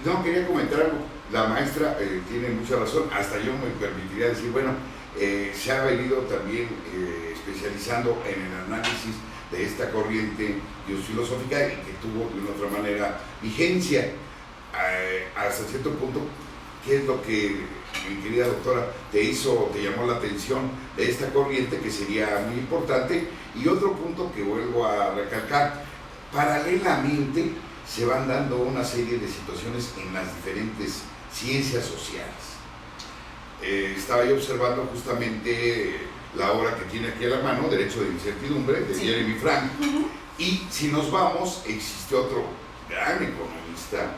No, quería comentar algo. La maestra tiene mucha razón. Hasta yo me permitiría decir, bueno, se ha venido también especializando en el análisis de esta corriente filosófica y que tuvo de una otra manera vigencia. Hasta cierto punto, ¿qué es lo que, mi querida doctora, te llamó la atención de esta corriente, que sería muy importante? Y otro punto que vuelvo a recalcar, paralelamente se van dando una serie de situaciones en las diferentes ciencias sociales. Estaba yo observando justamente la obra que tiene aquí a la mano, Derecho de Incertidumbre, de Jeremy Frank, y si nos vamos, existe otro gran economista,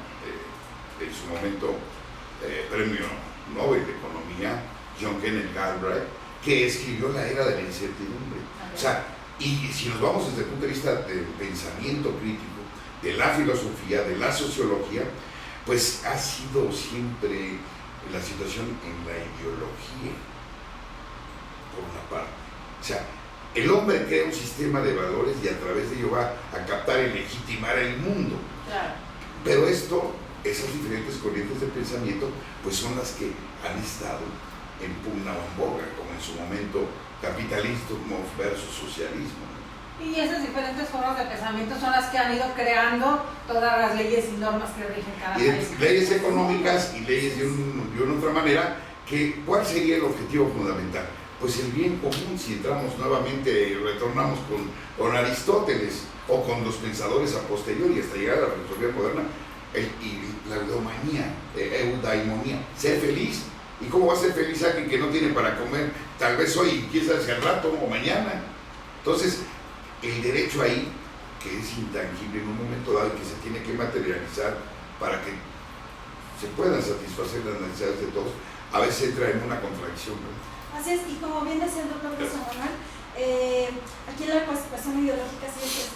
en su momento premio Nobel de Economía, John Kenneth Galbraith, que escribió La Era de la Incertidumbre. O sea, y si nos vamos desde el punto de vista del pensamiento crítico, de la filosofía, de la sociología, pues ha sido siempre la situación en la ideología, por una parte. O sea, el hombre crea un sistema de valores y a través de ello va a captar y legitimar el mundo. Claro. Pero esas diferentes corrientes de pensamiento, pues son las que han estado en pugna o en boga, como en su momento capitalismo versus socialismo. Y esas diferentes formas de pensamiento son las que han ido creando todas las leyes y normas que rigen cada país. Leyes económicas y leyes de una otra manera, ¿cuál sería el objetivo fundamental? Pues el bien común. Si entramos nuevamente, retornamos con Aristóteles o con los pensadores a posteriori hasta llegar a la filosofía moderna, y la eudaimonía, ser feliz. ¿Y cómo va a ser feliz alguien que no tiene para comer, tal vez hoy y quizás al rato o mañana? Entonces, el derecho ahí, que es intangible en un momento dado y que se tiene que materializar para que se puedan satisfacer las necesidades de todos, a veces entra en una contradicción, ¿no? Así es, y como bien decía el doctor José Manuel, aquí la cuestión ideológica sí es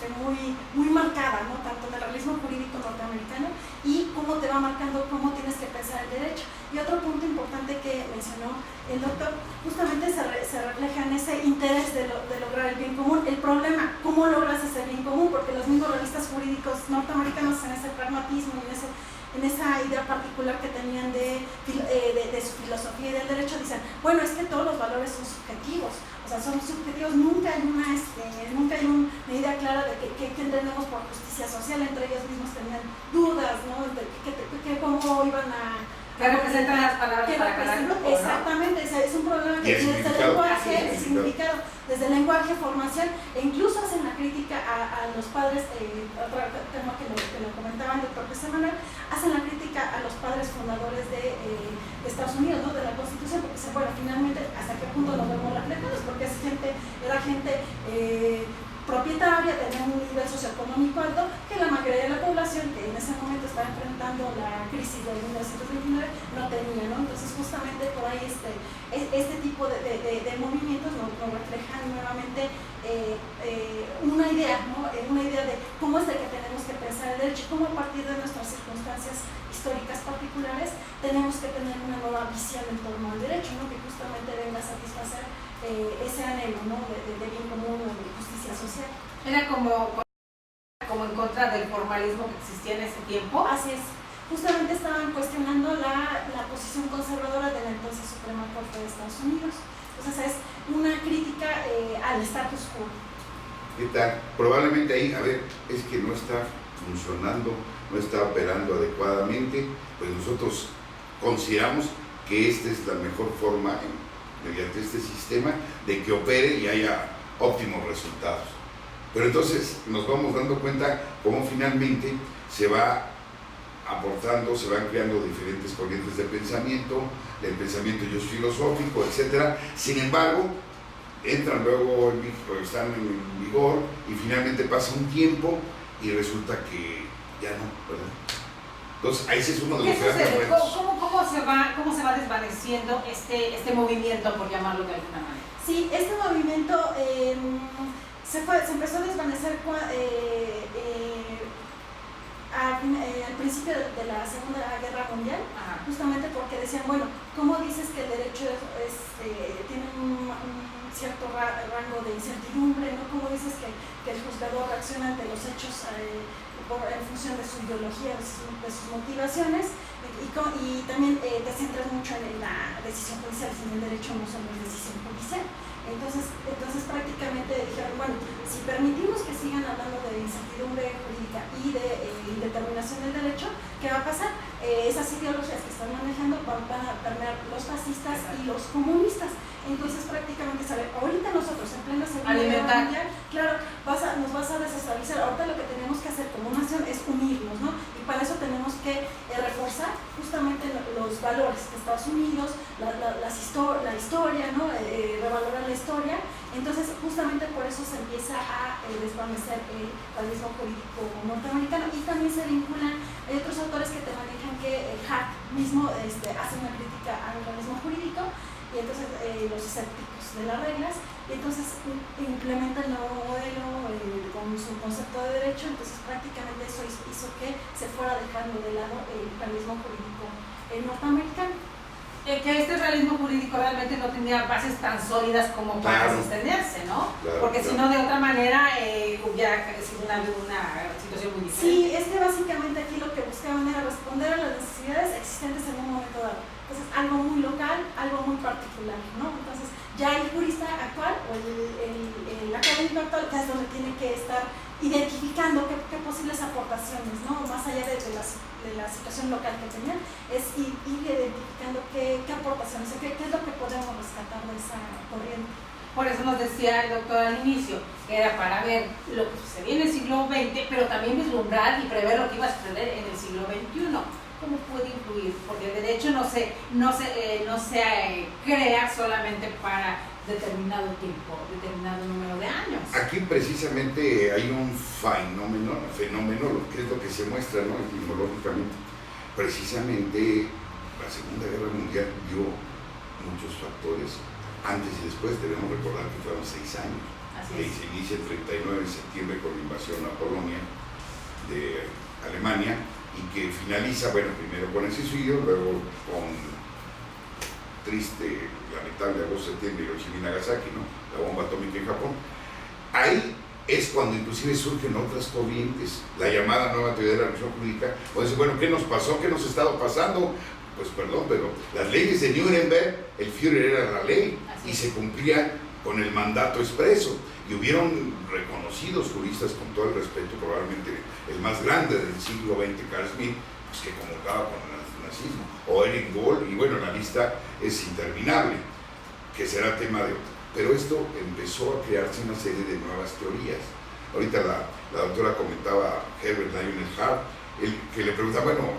muy marcada, ¿no? Tanto en el realismo jurídico norteamericano y cómo te va marcando cómo tienes que pensar el derecho. Y otro punto importante que mencionó el doctor, justamente se refleja en ese interés de lograr el bien común. El problema, ¿cómo logras ese bien común? Porque los mismos realistas jurídicos norteamericanos, en ese pragmatismo y en esa idea particular que tenían de su filosofía y del derecho, dicen, bueno, es que todos los valores son subjetivos, o sea, son subjetivos, nunca hay una idea clara de qué entendemos por justicia social. Entre ellos mismos tenían dudas, ¿no?, de cómo iban a... ¿Qué representan las palabras para cada grupo? Exactamente, ¿no? Es un problema que tiene desde el lenguaje, el significado, desde el lenguaje, formación, e incluso hacen la crítica a los padres, otro tema que lo comentaba el doctor José Manuel, hacen la crítica a los padres fundadores de Estados Unidos, ¿no?, de la Constitución, porque dicen, bueno, finalmente, ¿hasta qué punto nos vemos reflejados? Porque era gente propietaria, tenía un nivel socioeconómico alto, que la mayoría de la población que en ese momento estaba enfrentando la crisis de 1929 no tenía, ¿no? Entonces justamente por ahí este tipo de movimientos nos reflejan nuevamente una idea, ¿no? Una idea de cómo es de que tenemos que pensar el derecho, cómo a partir de nuestras circunstancias históricas particulares tenemos que tener una nueva visión en torno al derecho, ¿no?, que justamente venga a satisfacer ese anhelo, ¿no?, de bien común o de justicia social. Era como en contra del formalismo que existía en ese tiempo. Así es. Justamente estaban cuestionando la posición conservadora de la entonces Suprema Corte de Estados Unidos. Entonces es una crítica al status quo. ¿Qué tal? Probablemente ahí, es que no está funcionando, no está operando adecuadamente, pues nosotros consideramos que esta es la mejor forma mediante este sistema de que opere y haya óptimos resultados. Pero entonces nos vamos dando cuenta cómo finalmente se va aportando, se van creando diferentes corrientes de pensamiento, el pensamiento filosófico, etc. Sin embargo, entran luego están en vigor y finalmente pasa un tiempo y resulta que ya no, ¿verdad? Entonces, ese es uno de los grandes retos. ¿Cómo se va desvaneciendo este movimiento, por llamarlo de alguna manera? Sí, este movimiento se empezó a desvanecer al principio de la Segunda Guerra Mundial, justamente porque decían, bueno, ¿cómo dices que el derecho tiene un cierto rango de incertidumbre, ¿no? ¿Cómo dices que el juzgador reacciona ante los hechos en función de su ideología, de sus motivaciones? Y también te centras mucho en la decisión judicial, sino el derecho no solo es decisión judicial. Entonces prácticamente dijeron, bueno, si permitimos que sigan hablando de incertidumbre jurídica y de indeterminación del derecho, ¿qué va a pasar? Esas ideologías que están manejando van a permear los fascistas y los comunistas. Entonces prácticamente, ahorita nosotros en plena Segunda Guerra Mundial, claro, nos vas a desestabilizar. Ahorita lo que tenemos que hacer como nación es unirnos, ¿no? Y para eso tenemos que reforzar justamente los valores de Estados Unidos, la historia, ¿no? Revalorar la historia. Entonces justamente por eso se empieza a desvanecer el realismo jurídico norteamericano, y también se vinculan, hay otros autores que te manejan que Hart mismo hace una crítica al realismo jurídico, y entonces los escépticos de las reglas, y entonces implementan el nuevo modelo con su concepto de derecho. Entonces prácticamente eso hizo que se fuera dejando de lado el realismo jurídico norteamericano. Que este realismo jurídico realmente no tenía bases tan sólidas como para sostenerse, ¿no? Porque si no, de otra manera hubiera sido una situación muy diferente. Sí, es que básicamente aquí lo que buscaban era responder a las necesidades existentes en un momento dado. Entonces, algo muy local, algo muy particular, ¿no? Entonces, ya el jurista actual o el académico actual ya es donde tiene que estar identificando qué posibles aportaciones, ¿no? Más allá de la situación local que tenían, es ir identificando qué aportaciones, qué es lo que podemos rescatar de esa corriente. Por eso nos decía el doctor al inicio, que era para ver lo que sucedía en el siglo XX, pero también vislumbrar y prever lo que iba a suceder en el siglo XXI. ¿Cómo puede influir? Porque el derecho no se crea solamente para determinado tiempo, determinado número de años. Aquí precisamente hay un fenómeno, que es lo que se muestra, ¿no? Etimológicamente. Precisamente la Segunda Guerra Mundial dio muchos factores. Antes y después debemos recordar que fueron 6 años. Que se inicia el 39 de septiembre con la invasión a Polonia de Alemania, y que finaliza, bueno, primero con el suicidio, luego con triste, lamentable agosto, septiembre, Hiroshima y Nagasaki, ¿no? La bomba atómica en Japón. Ahí es cuando inclusive surgen otras corrientes, la llamada nueva teoría de la religión jurídica, o dice, bueno, ¿qué nos pasó? ¿Qué nos ha estado pasando? Pues perdón, pero las leyes de Nuremberg, el Führer era la ley y se cumplía con el mandato expreso. Y hubieron reconocidos juristas, con todo el respeto, probablemente el más grande del siglo XX, Carl Schmitt, pues que comulgaba con el nazismo, o Eric Gold, y bueno, la lista es interminable, que será tema de otro. Pero esto empezó a crearse una serie de nuevas teorías. Ahorita la doctora comentaba, Herbert Lionel Hart, que le preguntaba, bueno,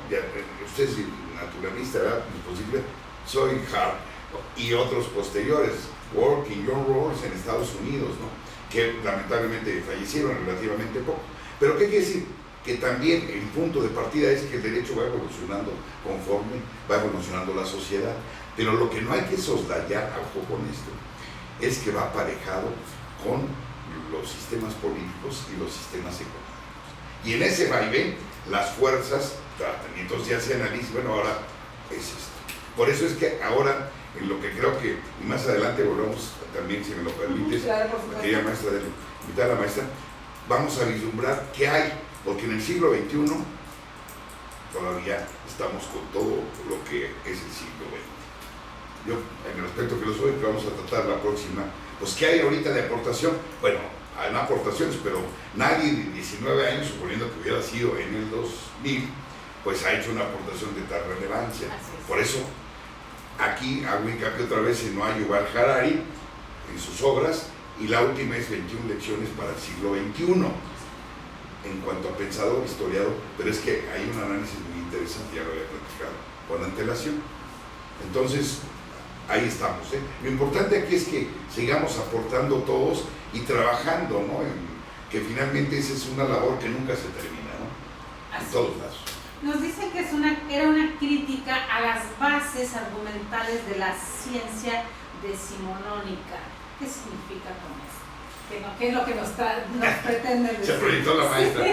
usted es naturalista, ¿verdad? Posible, soy Hart, y otros posteriores, Work y John Rawls en Estados Unidos, ¿no? Que lamentablemente fallecieron relativamente poco. Pero ¿qué quiere decir? Que también el punto de partida es que el derecho va evolucionando conforme va evolucionando la sociedad. Pero lo que no hay que soslayar, ojo con esto, es que va aparejado con los sistemas políticos y los sistemas económicos. Y en ese vaivén, las fuerzas tratan. Y entonces ya se analiza, bueno, ahora es esto. Por eso es que ahora, en lo que creo que, y más adelante volvemos también, si me lo permites, querida maestra, invitar a la maestra, vamos a vislumbrar qué hay, porque en el siglo XXI todavía estamos con todo lo que es el siglo XX. Yo, en el aspecto que lo soy, que vamos a tratar la próxima, pues qué hay ahorita de aportación. Bueno, hay aportaciones, pero nadie de 19 años, suponiendo que hubiera sido en el 2000, pues ha hecho una aportación de tal relevancia. Por eso, aquí hago hincapié otra vez en Noah Yuval Harari, en sus obras, y la última es 21 lecciones para el siglo XXI, en cuanto a pensador, historiador, pero es que hay un análisis muy interesante, ya lo había platicado, con antelación. Entonces, ahí estamos, ¿eh? Lo importante aquí es que sigamos aportando todos y trabajando, ¿no? Que finalmente esa es una labor que nunca se termina, ¿no? En todos lados. Nos dicen que era una crítica a las bases argumentales de la ciencia decimonónica. ¿Qué significa con eso? ¿Qué es lo que nos pretende decir? Se proyectó la maestra.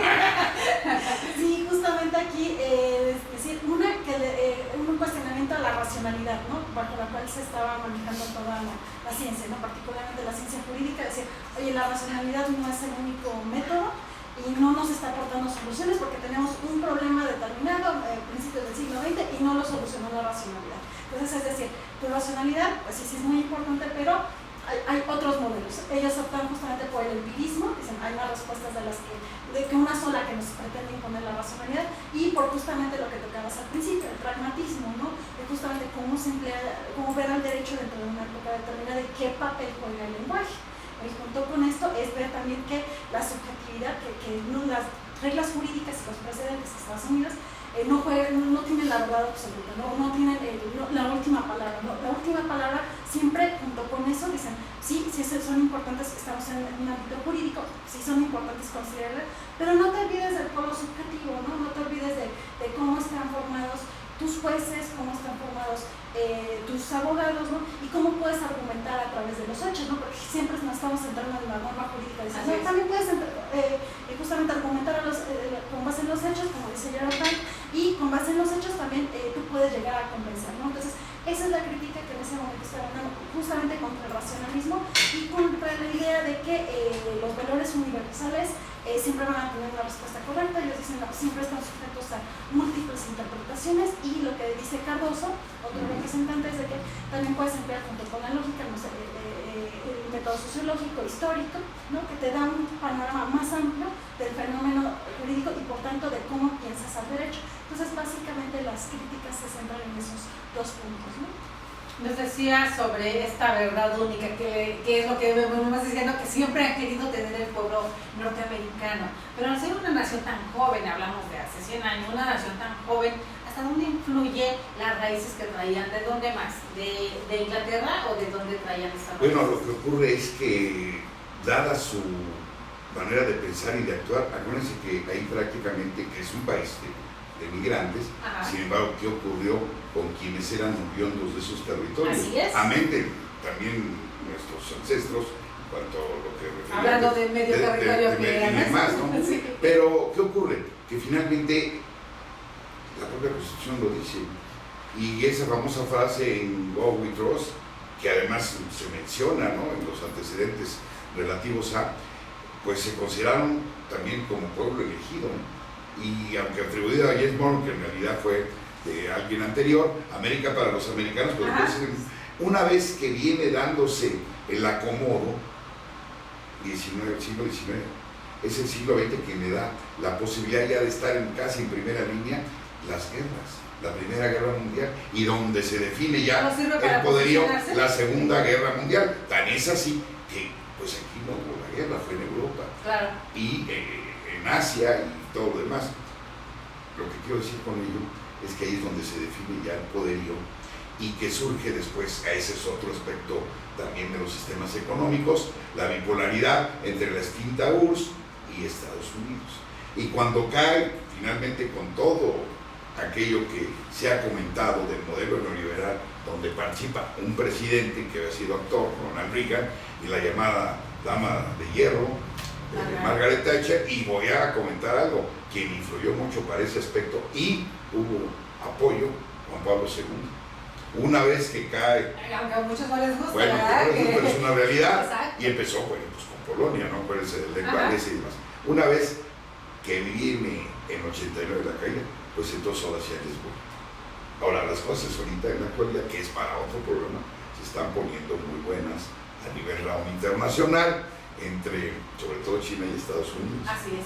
Sí, justamente aquí, es decir, un cuestionamiento a la racionalidad, ¿no? Bajo la cual se estaba manejando toda la ciencia, ¿no? Particularmente la ciencia jurídica, decir, oye, la racionalidad no es el único método y no nos está aportando soluciones porque tenemos un problema determinado a principios del siglo XX y no lo solucionó la racionalidad. Entonces, es decir, tu racionalidad, pues sí es muy importante, pero hay otros modelos. Ellos optan justamente por el empirismo, dicen hay más respuestas de que una sola que nos pretende imponer la racionalidad, y por justamente lo que tocabas al principio, el pragmatismo, ¿no? De justamente cómo se emplea, cómo ver al derecho dentro de una época determinada y qué papel juega el lenguaje. Y junto con esto es ver también que la subjetividad, que las reglas jurídicas y los precedentes de Estados Unidos no tienen la verdad absoluta, no tienen la última palabra, ¿no? La última palabra siempre junto con eso dicen, sí son importantes, estamos en un ámbito jurídico, sí son importantes considerarlas, pero no te olvides del polo subjetivo, no te olvides de cómo están formados tus jueces, cómo están formados tus abogados, ¿no? Y cómo puedes argumentar a través de los hechos, ¿no? Porque siempre nos estamos centrando en la norma jurídica. No, también puedes justamente argumentar con base en los hechos, como dice Gerald Fay, y con base en los hechos también tú puedes llegar a convencer, ¿no? Entonces, esa es la crítica que en ese momento está dando justamente contra el racionalismo y contra la idea de que los valores universales siempre van a tener una respuesta correcta. Ellos dicen que siempre están sujetos a múltiples interpretaciones, y lo que dice Cardoso, otro representante, es de que también puedes emplear junto con la lógica, no sé, el método sociológico histórico, ¿no? Que te da un panorama más amplio del fenómeno jurídico y por tanto de cómo piensas al derecho. Entonces básicamente las críticas se centran en esos dos puntos, ¿no? Nos decía sobre esta verdad única, que es lo que venimos diciendo, que siempre ha querido tener el pueblo norteamericano. Pero al ser una nación tan joven, hablamos de hace 100 años, una nación tan joven, ¿hasta dónde influye las raíces que traían? ¿De dónde más? ¿De Inglaterra o de dónde traían esta raíz? Bueno, lo que ocurre es que, dada su manera de pensar y de actuar, acuérdense que ahí prácticamente, que es un país de migrantes. Ajá. Sin embargo, ¿qué ocurrió con quienes eran oriundos de esos territorios? Así es. Amén de también nuestros ancestros, en cuanto a lo que refería. Hablando de medio territorio que eran. Y demás, ¿no? Sí. Pero, ¿qué ocurre? Que finalmente la propia Constitución lo dice. Y esa famosa frase en Go We Trust, que además se menciona, ¿no?, en los antecedentes relativos a, pues se consideraron también como pueblo elegido, ¿no? Y aunque atribuido a James Morgan, que en realidad fue de alguien anterior, América para los americanos, pero una vez que viene dándose el acomodo, el siglo XIX, es el siglo XX quien le da la posibilidad ya de estar casi en primera línea las guerras, la Primera Guerra Mundial, y donde se define ya el poderío, la Segunda Guerra Mundial. Tan es así que pues aquí no hubo la guerra, fue en Europa. Claro. Y en Asia y todo lo demás. Lo que quiero decir con ello es que ahí es donde se define ya el poderío, y que surge después, a ese es otro aspecto también de los sistemas económicos, la bipolaridad entre la extinta URSS y Estados Unidos. Y cuando cae finalmente con todo aquello que se ha comentado del modelo neoliberal, donde participa un presidente que había sido actor, Ronald Reagan, y la llamada Dama de Hierro, Margaret Thatcher, y voy a comentar algo, quien influyó mucho para ese aspecto, y hubo apoyo, Juan Pablo II. Una vez que cae, aunque a muchos no les gusta, bueno, pero es una realidad. Exacto. Y empezó, bueno, pues con Polonia, ¿no? Acuérdense del lenguaje y demás. Una vez que viví en 89 la caída, pues entonces ahora sí les voy. Ahora las cosas ahorita en la actualidad, que es para otro programa, se están poniendo muy buenas a nivel internacional, entre sobre todo China y Estados Unidos. Así es.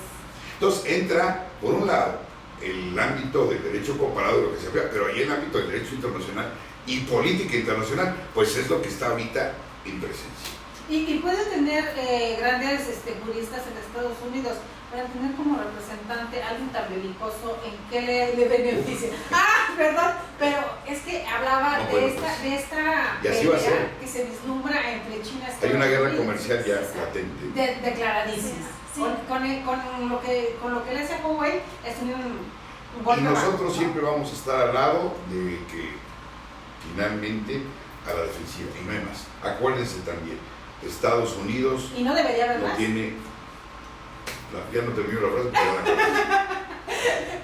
Entonces entra, por un lado, el ámbito del derecho comparado de lo que se vea, pero ahí el ámbito del derecho internacional y política internacional, pues es lo que está ahorita en presencia. Y puede tener grandes juristas en Estados Unidos, para tener como representante a alguien tan belicoso, ¿en qué le beneficia? Perdón, pero es que hablaba de esta pelea que se vislumbra entre China y Estados Unidos. Hay una guerra comercial ya latente. Declaradísima. Sí. Con lo que le hace a Huawei es un golpe. Y nosotros siempre vamos a estar al lado de que finalmente a la defensiva, y no hay más. Acuérdense también, Estados Unidos Y no debería haber lo más. tiene. Ya no termino la frase, pero ya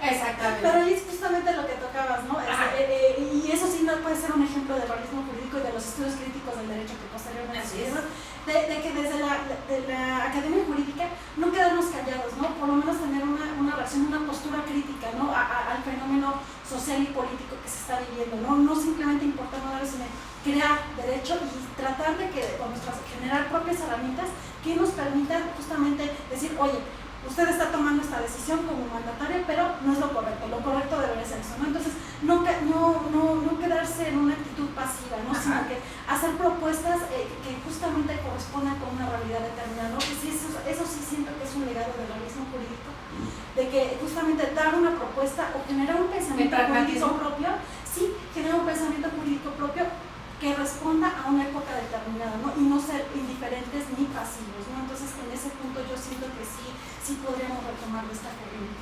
Exactamente. Pero es justamente lo que tocabas, ¿no? Y eso sí no puede ser un ejemplo de realismo jurídico y de los estudios críticos del derecho que posteriormente Así se es. hicieron, de que desde la academia jurídica no quedarnos callados, ¿no? Por lo menos tener una reacción, una postura crítica, ¿no? Al fenómeno social y político que se está viviendo, ¿no? No simplemente importar nada, sino crear derecho y tratar de que con generar propias herramientas que nos permitan justamente decir, oye, usted está tomando esta decisión como mandatario, pero no es lo correcto debería ser eso, ¿no? Entonces, no quedarse en una actitud pasiva, ¿no? Sino que hacer propuestas que justamente correspondan con una realidad determinada, ¿no? Que sí, eso sí siento que es un legado del realismo jurídico, de que justamente dar una propuesta o generar un pensamiento jurídico propio, sí, generar un pensamiento jurídico propio que responda a una época determinada, ¿no? Y no ser indiferentes ni pasivos, ¿no? Entonces, en ese punto yo siento que sí podríamos retomar de esta corriente.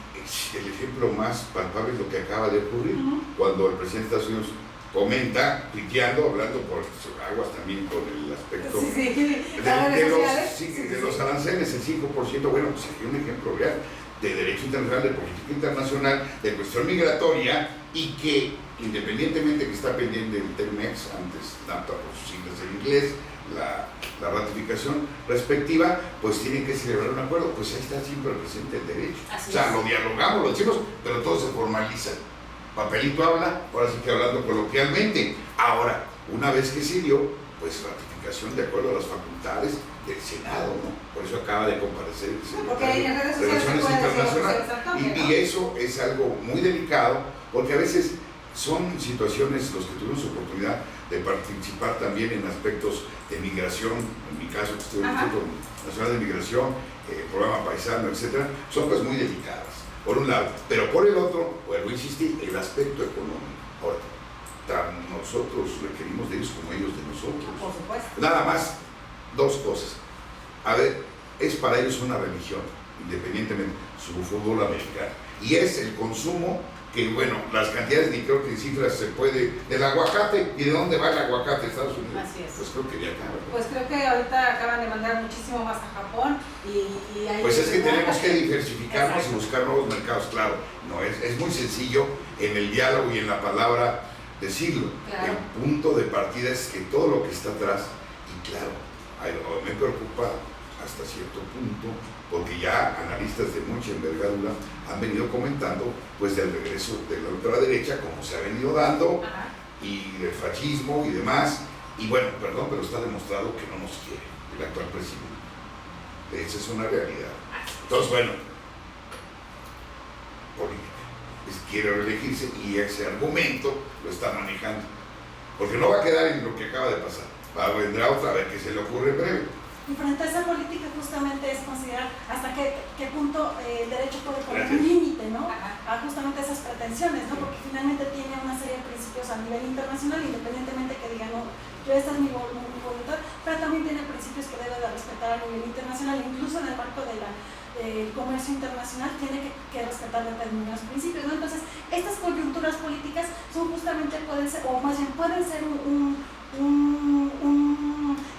el ejemplo más palpable es lo que acaba de ocurrir, cuando el presidente de Estados Unidos comenta, tuiteando, hablando por aguas también con el aspecto de los aranceles, el 5%, bueno, pues aquí un ejemplo real de derecho internacional, de política internacional, de cuestión migratoria, y que independientemente que está pendiente del TEMEX, antes NAFTA por sus siglas en inglés, la ratificación respectiva, pues tienen que celebrar un acuerdo, pues ahí está siempre presente el derecho. Así o sea, es. lo dialogamos, lo decimos, pero todo se formaliza. Papelito habla, ahora sí que hablando coloquialmente. Ahora, una vez que se dio, pues ratificación de acuerdo a las facultades del Senado, ¿no? Por eso acaba de comparecer el secretario de Relaciones Internacionales. Y eso es algo muy delicado, porque a veces son situaciones, los que tuvimos oportunidad de participar también en aspectos de migración, en mi caso que estoy en el Instituto Nacional de Migración, programa paisano, etcétera, son cosas muy delicadas, por un lado, pero por el otro, vuelvo a insistir, el aspecto económico. Ahora, nosotros requerimos de ellos como ellos de nosotros. Por supuesto. Nada más, dos cosas. A ver, es para ellos una religión, independientemente su fútbol americano, y es el consumo que, bueno, las cantidades, ni creo que en cifras se puede, del aguacate. ¿Y de dónde va el aguacate? ¿Estados Unidos? Así es. Pues creo que de acá, ¿verdad? Pues creo que ahorita acaban de mandar muchísimo más a Japón y hay... Pues es que tenemos que diversificarnos. Exacto. Y buscar nuevos mercados, claro. No, es muy sencillo en el diálogo y en la palabra decirlo. Claro. El punto de partida es que todo lo que está atrás, y claro, me preocupa hasta cierto punto, porque ya analistas de mucha envergadura han venido comentando pues del regreso de la ultraderecha, como se ha venido dando, y del fascismo y demás, y bueno, perdón, pero está demostrado que no nos quiere el actual presidente. Esa es una realidad. Entonces, bueno, política, quiere reelegirse y ese argumento lo está manejando, porque no va a quedar en lo que acaba de pasar, vendrá otra vez que se le ocurre en breve. Y frente a esa política justamente es considerar hasta qué punto el derecho puede poner un límite, ¿no? A justamente esas pretensiones, ¿no? Porque finalmente tiene una serie de principios a nivel internacional, independientemente que diga, no, esta es mi voluntad, pero también tiene principios que debe de respetar a nivel internacional, incluso en el marco del comercio internacional tiene que respetar determinados principios, ¿no? Entonces, estas coyunturas políticas son justamente, pueden ser un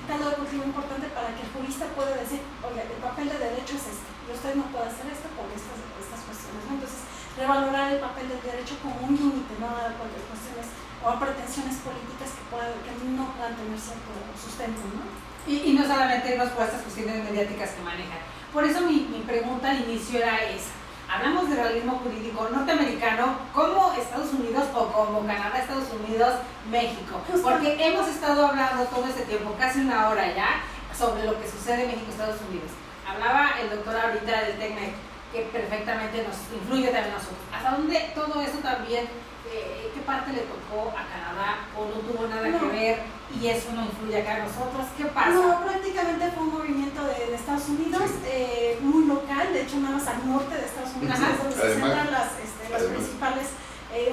caldo de cultivo importante para que el jurista pueda decir, oye, el papel de derecho es este, y usted no puede hacer esto por estas cuestiones, ¿no? Entonces, revalorar el papel del derecho como un límite, no a cuestiones o a pretensiones políticas que no puedan tener cierto sustento, ¿no? Y no solamente irnos por estas cuestiones mediáticas que manejan. Por eso mi pregunta al inicio era esa. Hablamos de realismo jurídico norteamericano como Estados Unidos o como Canadá, Estados Unidos, México. Porque hemos estado hablando todo este tiempo, casi una hora ya, sobre lo que sucede en México y Estados Unidos. Hablaba el doctor ahorita del TECMEC, que perfectamente nos influye también a nosotros. ¿Hasta dónde todo eso también, qué parte le tocó a Canadá o no tuvo nada que ver y eso no influye acá a nosotros? ¿Qué pasa? No, prácticamente fue un movimiento de Estados Unidos, muy local, de hecho nada más al norte de Estados Unidos, es donde se centran las principales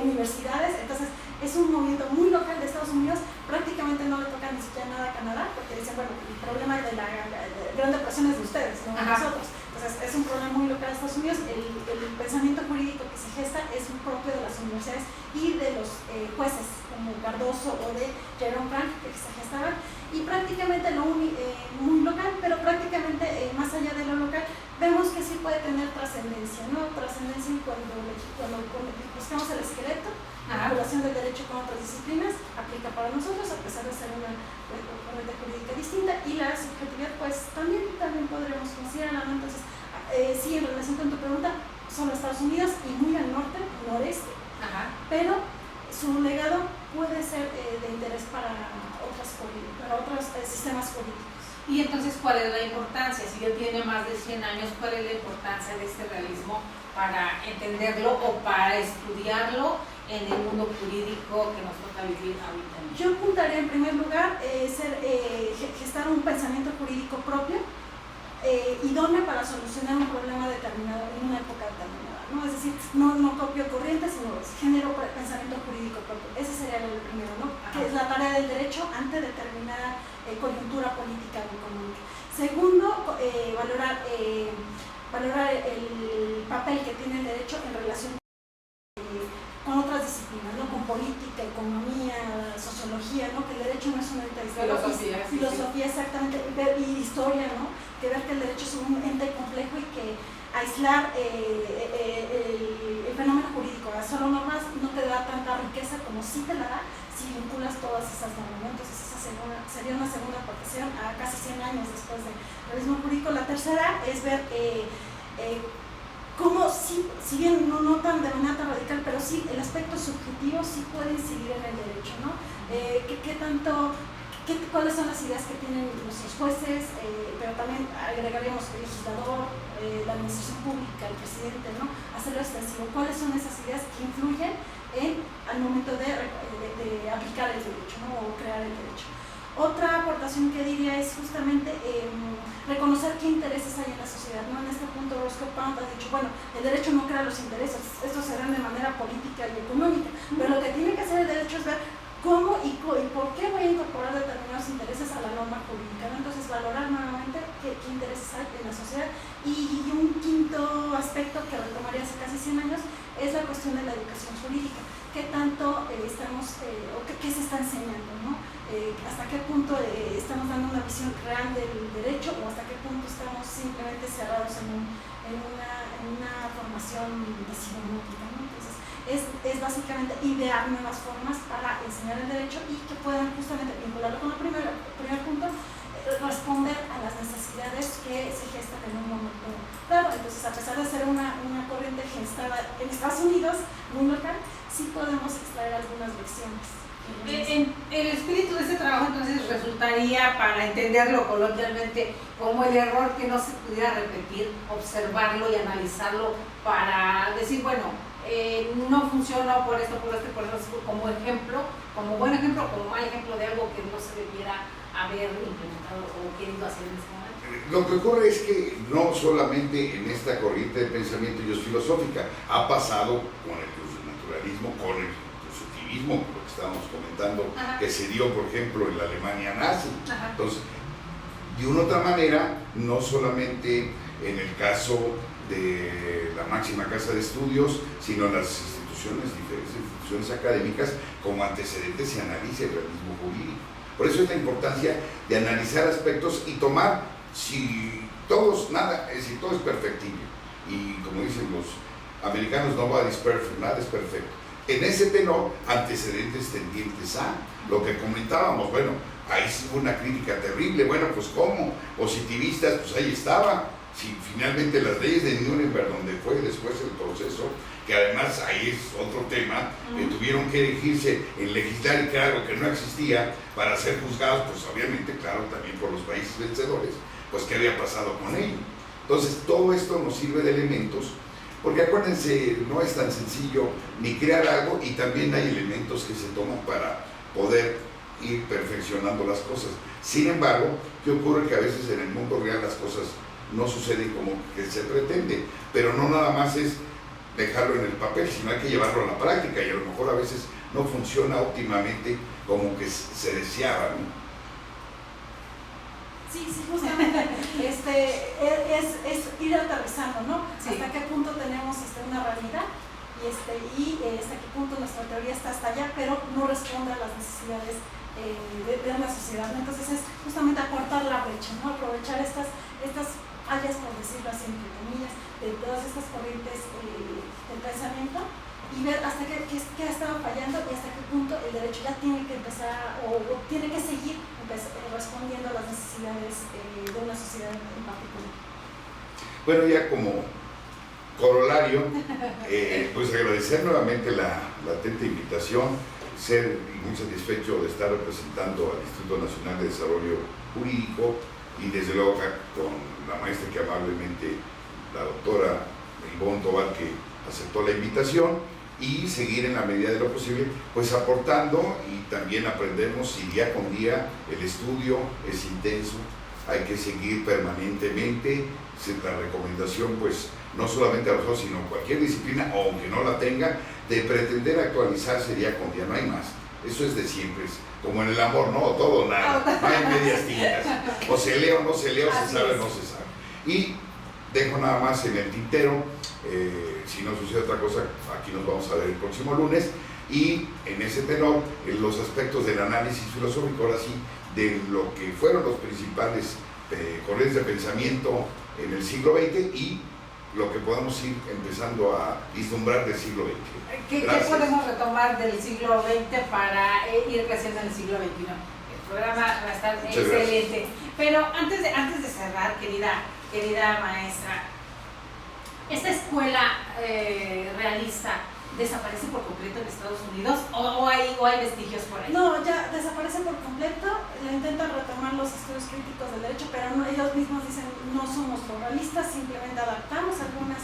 universidades. Entonces es un movimiento muy local de Estados Unidos, prácticamente no le toca ni siquiera nada a Canadá, porque dicen, bueno, el problema de la Gran Depresión es de ustedes, no de nosotros. Entonces es un problema muy local de Estados Unidos. El pensamiento jurídico que se gesta es propio de las universidades y de los jueces como Cardoso o de Jerome Frank, que se gestaban, y prácticamente muy local, pero prácticamente más allá de lo local, vemos que sí puede tener trascendencia, ¿no? Trascendencia cuando buscamos el esqueleto, la vinculación del derecho con otras disciplinas, aplica para nosotros a pesar de ser una corriente jurídica distinta, y la subjetividad pues también podremos considerarla, ¿no? Entonces, sí, en relación con tu pregunta, son Estados Unidos y muy al norte, noreste, pero su legado puede ser de interés para otros sistemas jurídicos. Y entonces, ¿cuál es la importancia? Si ya tiene más de 100 años, ¿cuál es la importancia de este realismo para entenderlo o para estudiarlo en el mundo jurídico que nos toca vivir ahorita? Yo apuntaría en primer lugar gestar un pensamiento jurídico propio, idóneo para solucionar un problema determinado en una época determinada, ¿no? Es decir, no copio corriente, sino genero pensamiento jurídico propio. Ese sería el primero, ¿no? Que es la tarea del derecho ante determinada coyuntura política o económica. Segundo, valorar el papel que tiene el derecho en relación con otras disciplinas, ¿no? Con política, economía, sociología, ¿no? Que el derecho no es un ente aislado, filosofía exactamente, y historia, ¿no? Que ver que el derecho es un ente complejo y que aislar el fenómeno jurídico a solo normas no te da tanta riqueza como sí te la da si vinculas todas esas normas, ¿no? Entonces esa sería una segunda aportación a casi 100 años después del realismo jurídico. La tercera es ver cómo si bien no tan de manera tan radical, pero sí el aspecto subjetivo sí puede incidir en el derecho, ¿no? ¿Cuáles son las ideas que tienen nuestros jueces? Pero también agregaríamos el legislador, la administración pública, el presidente, ¿no? Hacerlo extensivo. ¿Cuáles son esas ideas que influyen al momento de aplicar el derecho, ¿no? O crear el derecho? Otra aportación que diría es justamente reconocer qué intereses hay en la sociedad, ¿no? En este punto Roscoe Pound ha dicho, bueno, el derecho no crea los intereses, estos se dan de manera política y económica, pero lo que tiene que hacer el derecho es ver cómo y por qué voy a incorporar determinados intereses a la norma jurídica, ¿no? Entonces valorar nuevamente qué intereses hay en la sociedad. Y un quinto aspecto que retomaría hace casi 100 años es la cuestión de la educación jurídica. ¿Qué tanto qué se está enseñando, ¿no? Hasta qué punto estamos dando una visión real del derecho o hasta qué punto estamos simplemente cerrados en una formación decimonótica, ¿no? Entonces es básicamente idear nuevas formas para enseñar el derecho y que puedan justamente vincularlo con el primer punto, responder a las necesidades que se gestan en un momento dado. Entonces, a pesar de ser una corriente gestada en Estados Unidos, muy local, sí podemos extraer algunas lecciones. El espíritu de este trabajo entonces resultaría, para entenderlo coloquialmente, como el error que no se pudiera repetir, observarlo y analizarlo para decir, bueno, no funcionó por esto, como ejemplo, como buen ejemplo, como mal ejemplo de algo que no se debiera haber implementado o querido hacer en ese momento. Lo que ocurre es que no solamente en esta corriente de pensamiento y es filosófica, ha pasado con el naturalismo, con el positivismo, lo que estábamos comentando, que se dio, por ejemplo, en la Alemania nazi. Entonces, de una u otra manera, no solamente en el caso de la máxima casa de estudios, sino las diferentes instituciones académicas, como antecedentes se analiza el realismo jurídico. Por eso es la importancia de analizar aspectos y tomar, si todo es perfectible. Y como dicen los americanos, nobody is perfect, nada es perfecto. En ese tenor, antecedentes tendientes a lo que comentábamos, bueno, ahí hubo una crítica terrible, bueno, pues ¿cómo? Positivistas, pues ahí estaba. Si finalmente las leyes de Nuremberg, donde fue después el proceso, que además ahí es otro tema, que tuvieron que erigirse en legislar y crear algo que no existía para ser juzgados, pues obviamente, claro, también por los países vencedores, pues qué había pasado con ello. Entonces, todo esto nos sirve de elementos, porque acuérdense, no es tan sencillo ni crear algo, y también hay elementos que se toman para poder ir perfeccionando las cosas. Sin embargo, ¿qué ocurre? Que a veces en el mundo real las cosas no suceden como que se pretende, pero no nada más es dejarlo en el papel, sino hay que llevarlo a la práctica, y a lo mejor a veces no funciona óptimamente como que se deseaba, ¿no? Sí, justamente es ir aterrizando, ¿no? Sí. Hasta qué punto tenemos una realidad y hasta qué punto nuestra teoría está hasta allá, pero no responde a las necesidades de una sociedad, ¿no? Entonces es justamente acortar la brecha, ¿no? Aprovechar estas fallas, por decirlo así, entre comillas, de todas estas corrientes del pensamiento y ver hasta qué ha estado fallando y hasta qué punto el derecho ya tiene que empezar o tiene que seguir respondiendo a las necesidades de una sociedad en particular. Bueno, ya como corolario, pues agradecer nuevamente la atenta invitación, ser muy satisfecho de estar representando al Instituto Nacional de Desarrollo Jurídico y desde luego acá con la maestra que amablemente, la doctora Ivonne Tobar, que aceptó la invitación, y seguir en la medida de lo posible pues aportando, y también aprendemos, y día con día el estudio es intenso, hay que seguir permanentemente. La recomendación pues no solamente a nosotros sino cualquier disciplina, aunque no la tenga, de pretender actualizarse día con día, no hay más. Eso es de siempre, es como en el amor, no, todo o nada, no hay medias tintas, o se lee o no se lee, o se sabe o no se sabe. Y dejo nada más en el tintero, si no sucede otra cosa, aquí nos vamos a ver el próximo lunes, y en ese tenor, en los aspectos del análisis filosófico, ahora sí, de lo que fueron los principales corrientes de pensamiento en el siglo XX y lo que podamos ir empezando a vislumbrar del siglo XX. ¿Qué podemos retomar del siglo XX para ir creciendo en el siglo XXI? El programa va a estar excelente. Pero antes de cerrar, querida maestra, ¿esta escuela realista desaparece por completo en Estados Unidos o hay vestigios por ahí? No, ya desaparece por completo, intentan retomar los estudios críticos del derecho, pero no, ellos mismos dicen no somos pluralistas, simplemente adaptamos algunas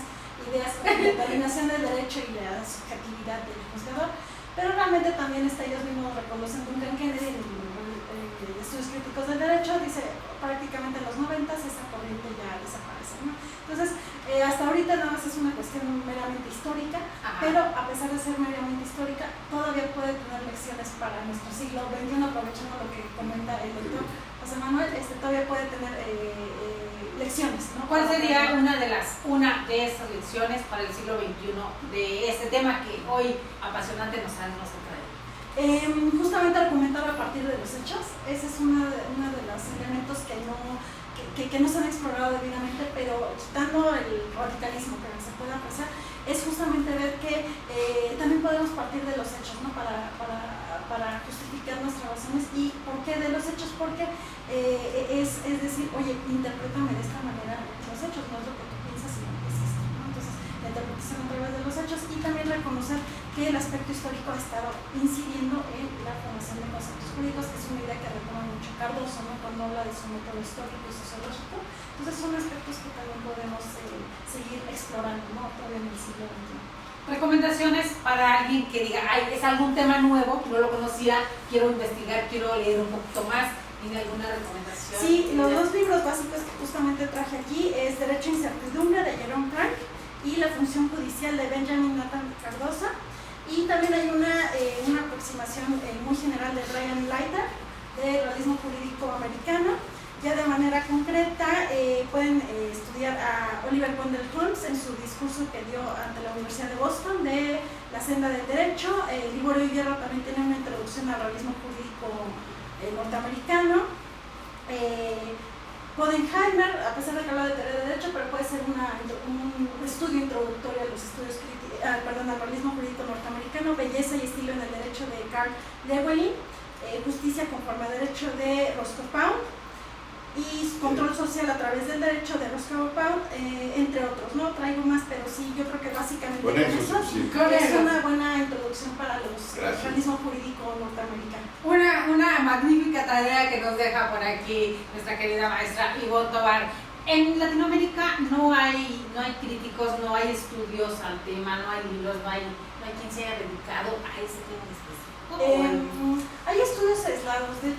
ideas como la determinación del derecho y la subjetividad del juzgador, pero realmente también ellos mismos reconocen Duncan Kennedy en estudios críticos del derecho, dice prácticamente en los 90s esa corriente ya desaparece, ¿no? Entonces, hasta ahorita nada más es una cuestión meramente histórica, pero a pesar de ser meramente histórica, todavía puede tener lecciones para nuestro siglo XXI, aprovechando lo que comenta el doctor José Manuel, todavía puede tener lecciones, ¿no? ¿Cuál sería una de estas lecciones para el siglo XXI de este tema que hoy apasionante nos ha traído? Justamente argumentar a partir de los hechos, ese es uno de los elementos que no se han explorado debidamente, pero quitando el radicalismo que se puede apreciar, es justamente ver que también podemos partir de los hechos, ¿no? para justificar nuestras razones. ¿Y por qué de los hechos? Porque es decir, oye, interprétame de esta manera los hechos, no es lo que tú piensas, sino lo que es esto, ¿no? Entonces, la interpretación a través de los hechos, y también reconocer que el aspecto histórico ha estado incidiendo en la formación de conceptos jurídicos, que es una idea que retoma mucho Cardoso, ¿no? Cuando habla de su método histórico y sociológico. Entonces son aspectos que también podemos seguir explorando, ¿no? Todavía en el siglo XXI. Recomendaciones para alguien que diga, ay, es algún tema nuevo, no lo conocía, quiero investigar, quiero leer un poquito más. ¿Tiene alguna recomendación? Sí, los dos libros básicos que justamente traje aquí es Derecho e Incertidumbre de Jerome Frank y La Función Judicial de Benjamin Nathan Cardoso. Y también hay una aproximación muy general de Brian Leiter, de realismo jurídico americano. Ya de manera concreta pueden estudiar a Oliver Wendell Holmes en su discurso que dio ante la Universidad de Boston de la senda del derecho. Liborio Hierro también tiene una introducción al realismo jurídico norteamericano. Bodenheimer, a pesar de que habla de teoría de derecho, pero puede ser un estudio introductorio a los estudios al realismo jurídico norteamericano. Belleza y estilo en el derecho de Carl Llewellyn. Justicia conforme a derecho de Roscoe Pound. Y control social a través del derecho de Roscoe Pound, entre otros, ¿no? Traigo más, pero sí, yo creo que básicamente es una buena introducción para el realismo jurídico norteamericano. Una magnífica tarea que nos deja por aquí nuestra querida maestra Ivonne Tobar. En Latinoamérica no hay críticos, no hay estudios al tema, no hay libros, no hay quien se haya dedicado a ese tema específico. Hay estudios aislados, de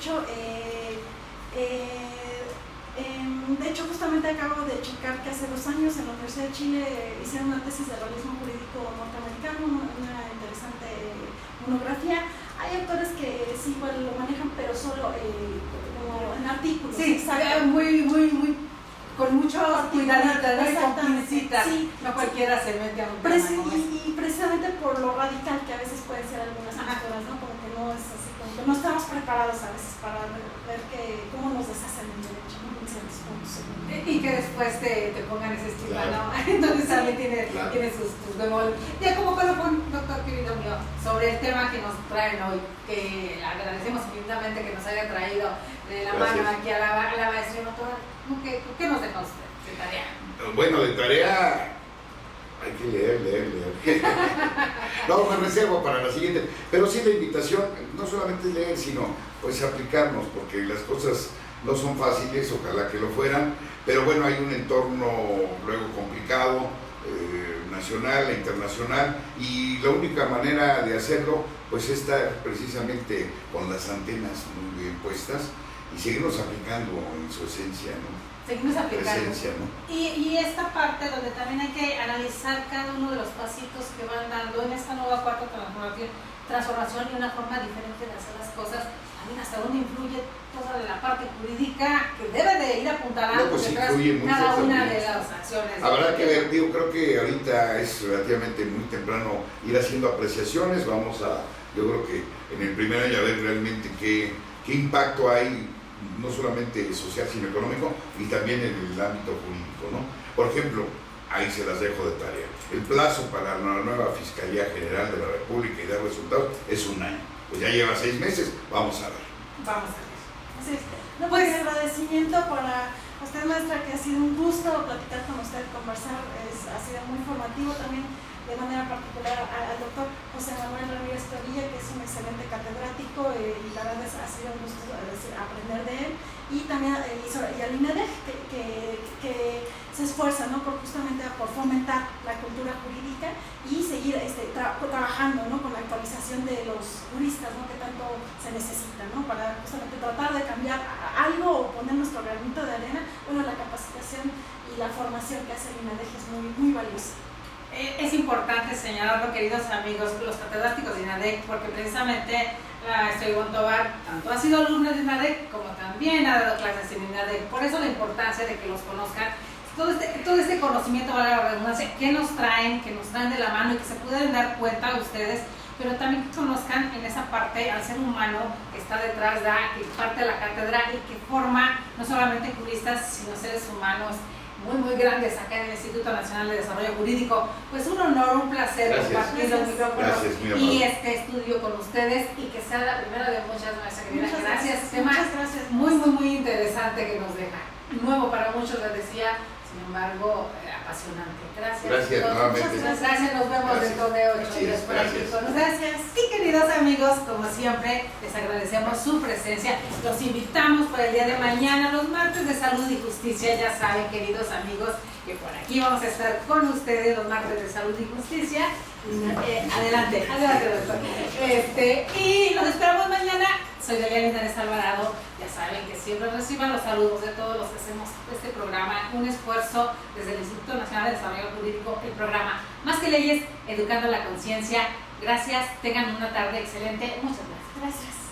hecho, justamente acabo de checar que hace 2 años en la Universidad de Chile hicieron una tesis de realismo jurídico norteamericano, una interesante monografía. Hay autores que sí igual lo manejan, pero solo como en artículos. Sí, muy con mucho cuidadito, ¿no? Con pincitas, sí, no cualquiera se mete a un tema. Y precisamente por lo radical que a veces pueden ser algunas posturas, ¿no? Como que no es así como no estamos preparados a veces para ver cómo nos deshacen el derecho, ¿no? En ciertos puntos. Y que después te pongan ese estigma, Claro. ¿no? Entonces también tiene Claro. sus bemoles. Ya como colofón, doctor querido mío, sobre el tema que nos traen hoy, que agradecemos infinitamente que nos haya traído de la Gracias. mano aquí a la maestría doctora. ¿Qué nos deja usted de tarea? Bueno, de tarea hay que leer. No, me reservo para la siguiente. Pero sí, la invitación no solamente es leer, sino pues aplicarnos, porque las cosas no son fáciles, ojalá que lo fueran, pero bueno, hay un entorno luego complicado, nacional e internacional, y la única manera de hacerlo pues es estar precisamente con las antenas muy bien puestas y seguirnos aplicando en su esencia, ¿no? Seguimos aplicando. Presencia, ¿no? Y esta parte donde también hay que analizar cada uno de los pasitos que van dando en esta nueva cuarta transformación y una forma diferente de hacer las cosas, también hasta dónde influye toda la parte jurídica que debe de ir apuntalando No, pues detrás influye mucho cada una también. de las acciones. Habrá que ver, digo, creo que ahorita es relativamente muy temprano ir haciendo apreciaciones, vamos a, yo creo que en el primer año a ver realmente qué impacto hay, no solamente social sino económico, y también en el ámbito jurídico, ¿no? Por ejemplo, ahí se las dejo de tarea, el plazo para la nueva Fiscalía General de la República y dar resultados es 1 año, pues ya lleva 6 meses, vamos a ver. Vamos a ver. Así es. No, pues agradecimiento para usted, maestra, que ha sido un gusto platicar con usted, conversar, ha sido muy informativo también, de manera particular al doctor José Manuel Ramírez Tobilla, que es un excelente catedrático, y la verdad ha sido un gusto aprender de él, y también y al INADEG, que se esfuerza, ¿no? justamente por fomentar la cultura jurídica y seguir trabajando, ¿no? con la actualización de los juristas, ¿no? que tanto se necesita, ¿no? para justamente tratar de cambiar algo o poner nuestro granito de arena. Bueno, la capacitación y la formación que hace el INADEG es muy, muy valiosa. Es importante señalarlo, queridos amigos, los catedráticos de INADEC, porque precisamente la maestra Ivonne Tobar tanto ha sido alumna de INADEC como también ha dado clases en INADEC. Por eso la importancia de que los conozcan. Todo este conocimiento, vale la redundancia, que nos traen de la mano y que se pueden dar cuenta ustedes, pero también que conozcan en esa parte al ser humano que está detrás, que parte de la cátedra y que forma no solamente juristas, sino seres humanos muy, muy grandes acá en el Instituto Nacional de Desarrollo Jurídico. Pues un honor, un placer compartir los micrófonos y este estudio con ustedes, y que sea la primera de muchas, maestra querida. Gracias. Muchas gracias. Muy, muy, muy interesante que nos deja. Nuevo para muchos, les decía, sin embargo, apasionante. Gracias. Nuevamente. Muchas gracias. Nos vemos dentro de 8 días por aquí con ustedes. Gracias. Y queridos amigos, como siempre, les agradecemos su presencia. Los invitamos para el día de mañana, los martes de Salud y Justicia. Ya saben, queridos amigos, que por aquí vamos a estar con ustedes los martes de Salud y Justicia. Adelante, doctor. Y los esperamos mañana. Soy Delia Linares Alvarado. Ya saben que siempre reciban los saludos de todos los que hacemos este programa, un esfuerzo desde el Instituto Nacional de Desarrollo Jurídico, el programa Más que Leyes, Educando la Conciencia. Gracias, tengan una tarde excelente. Muchas gracias. Gracias.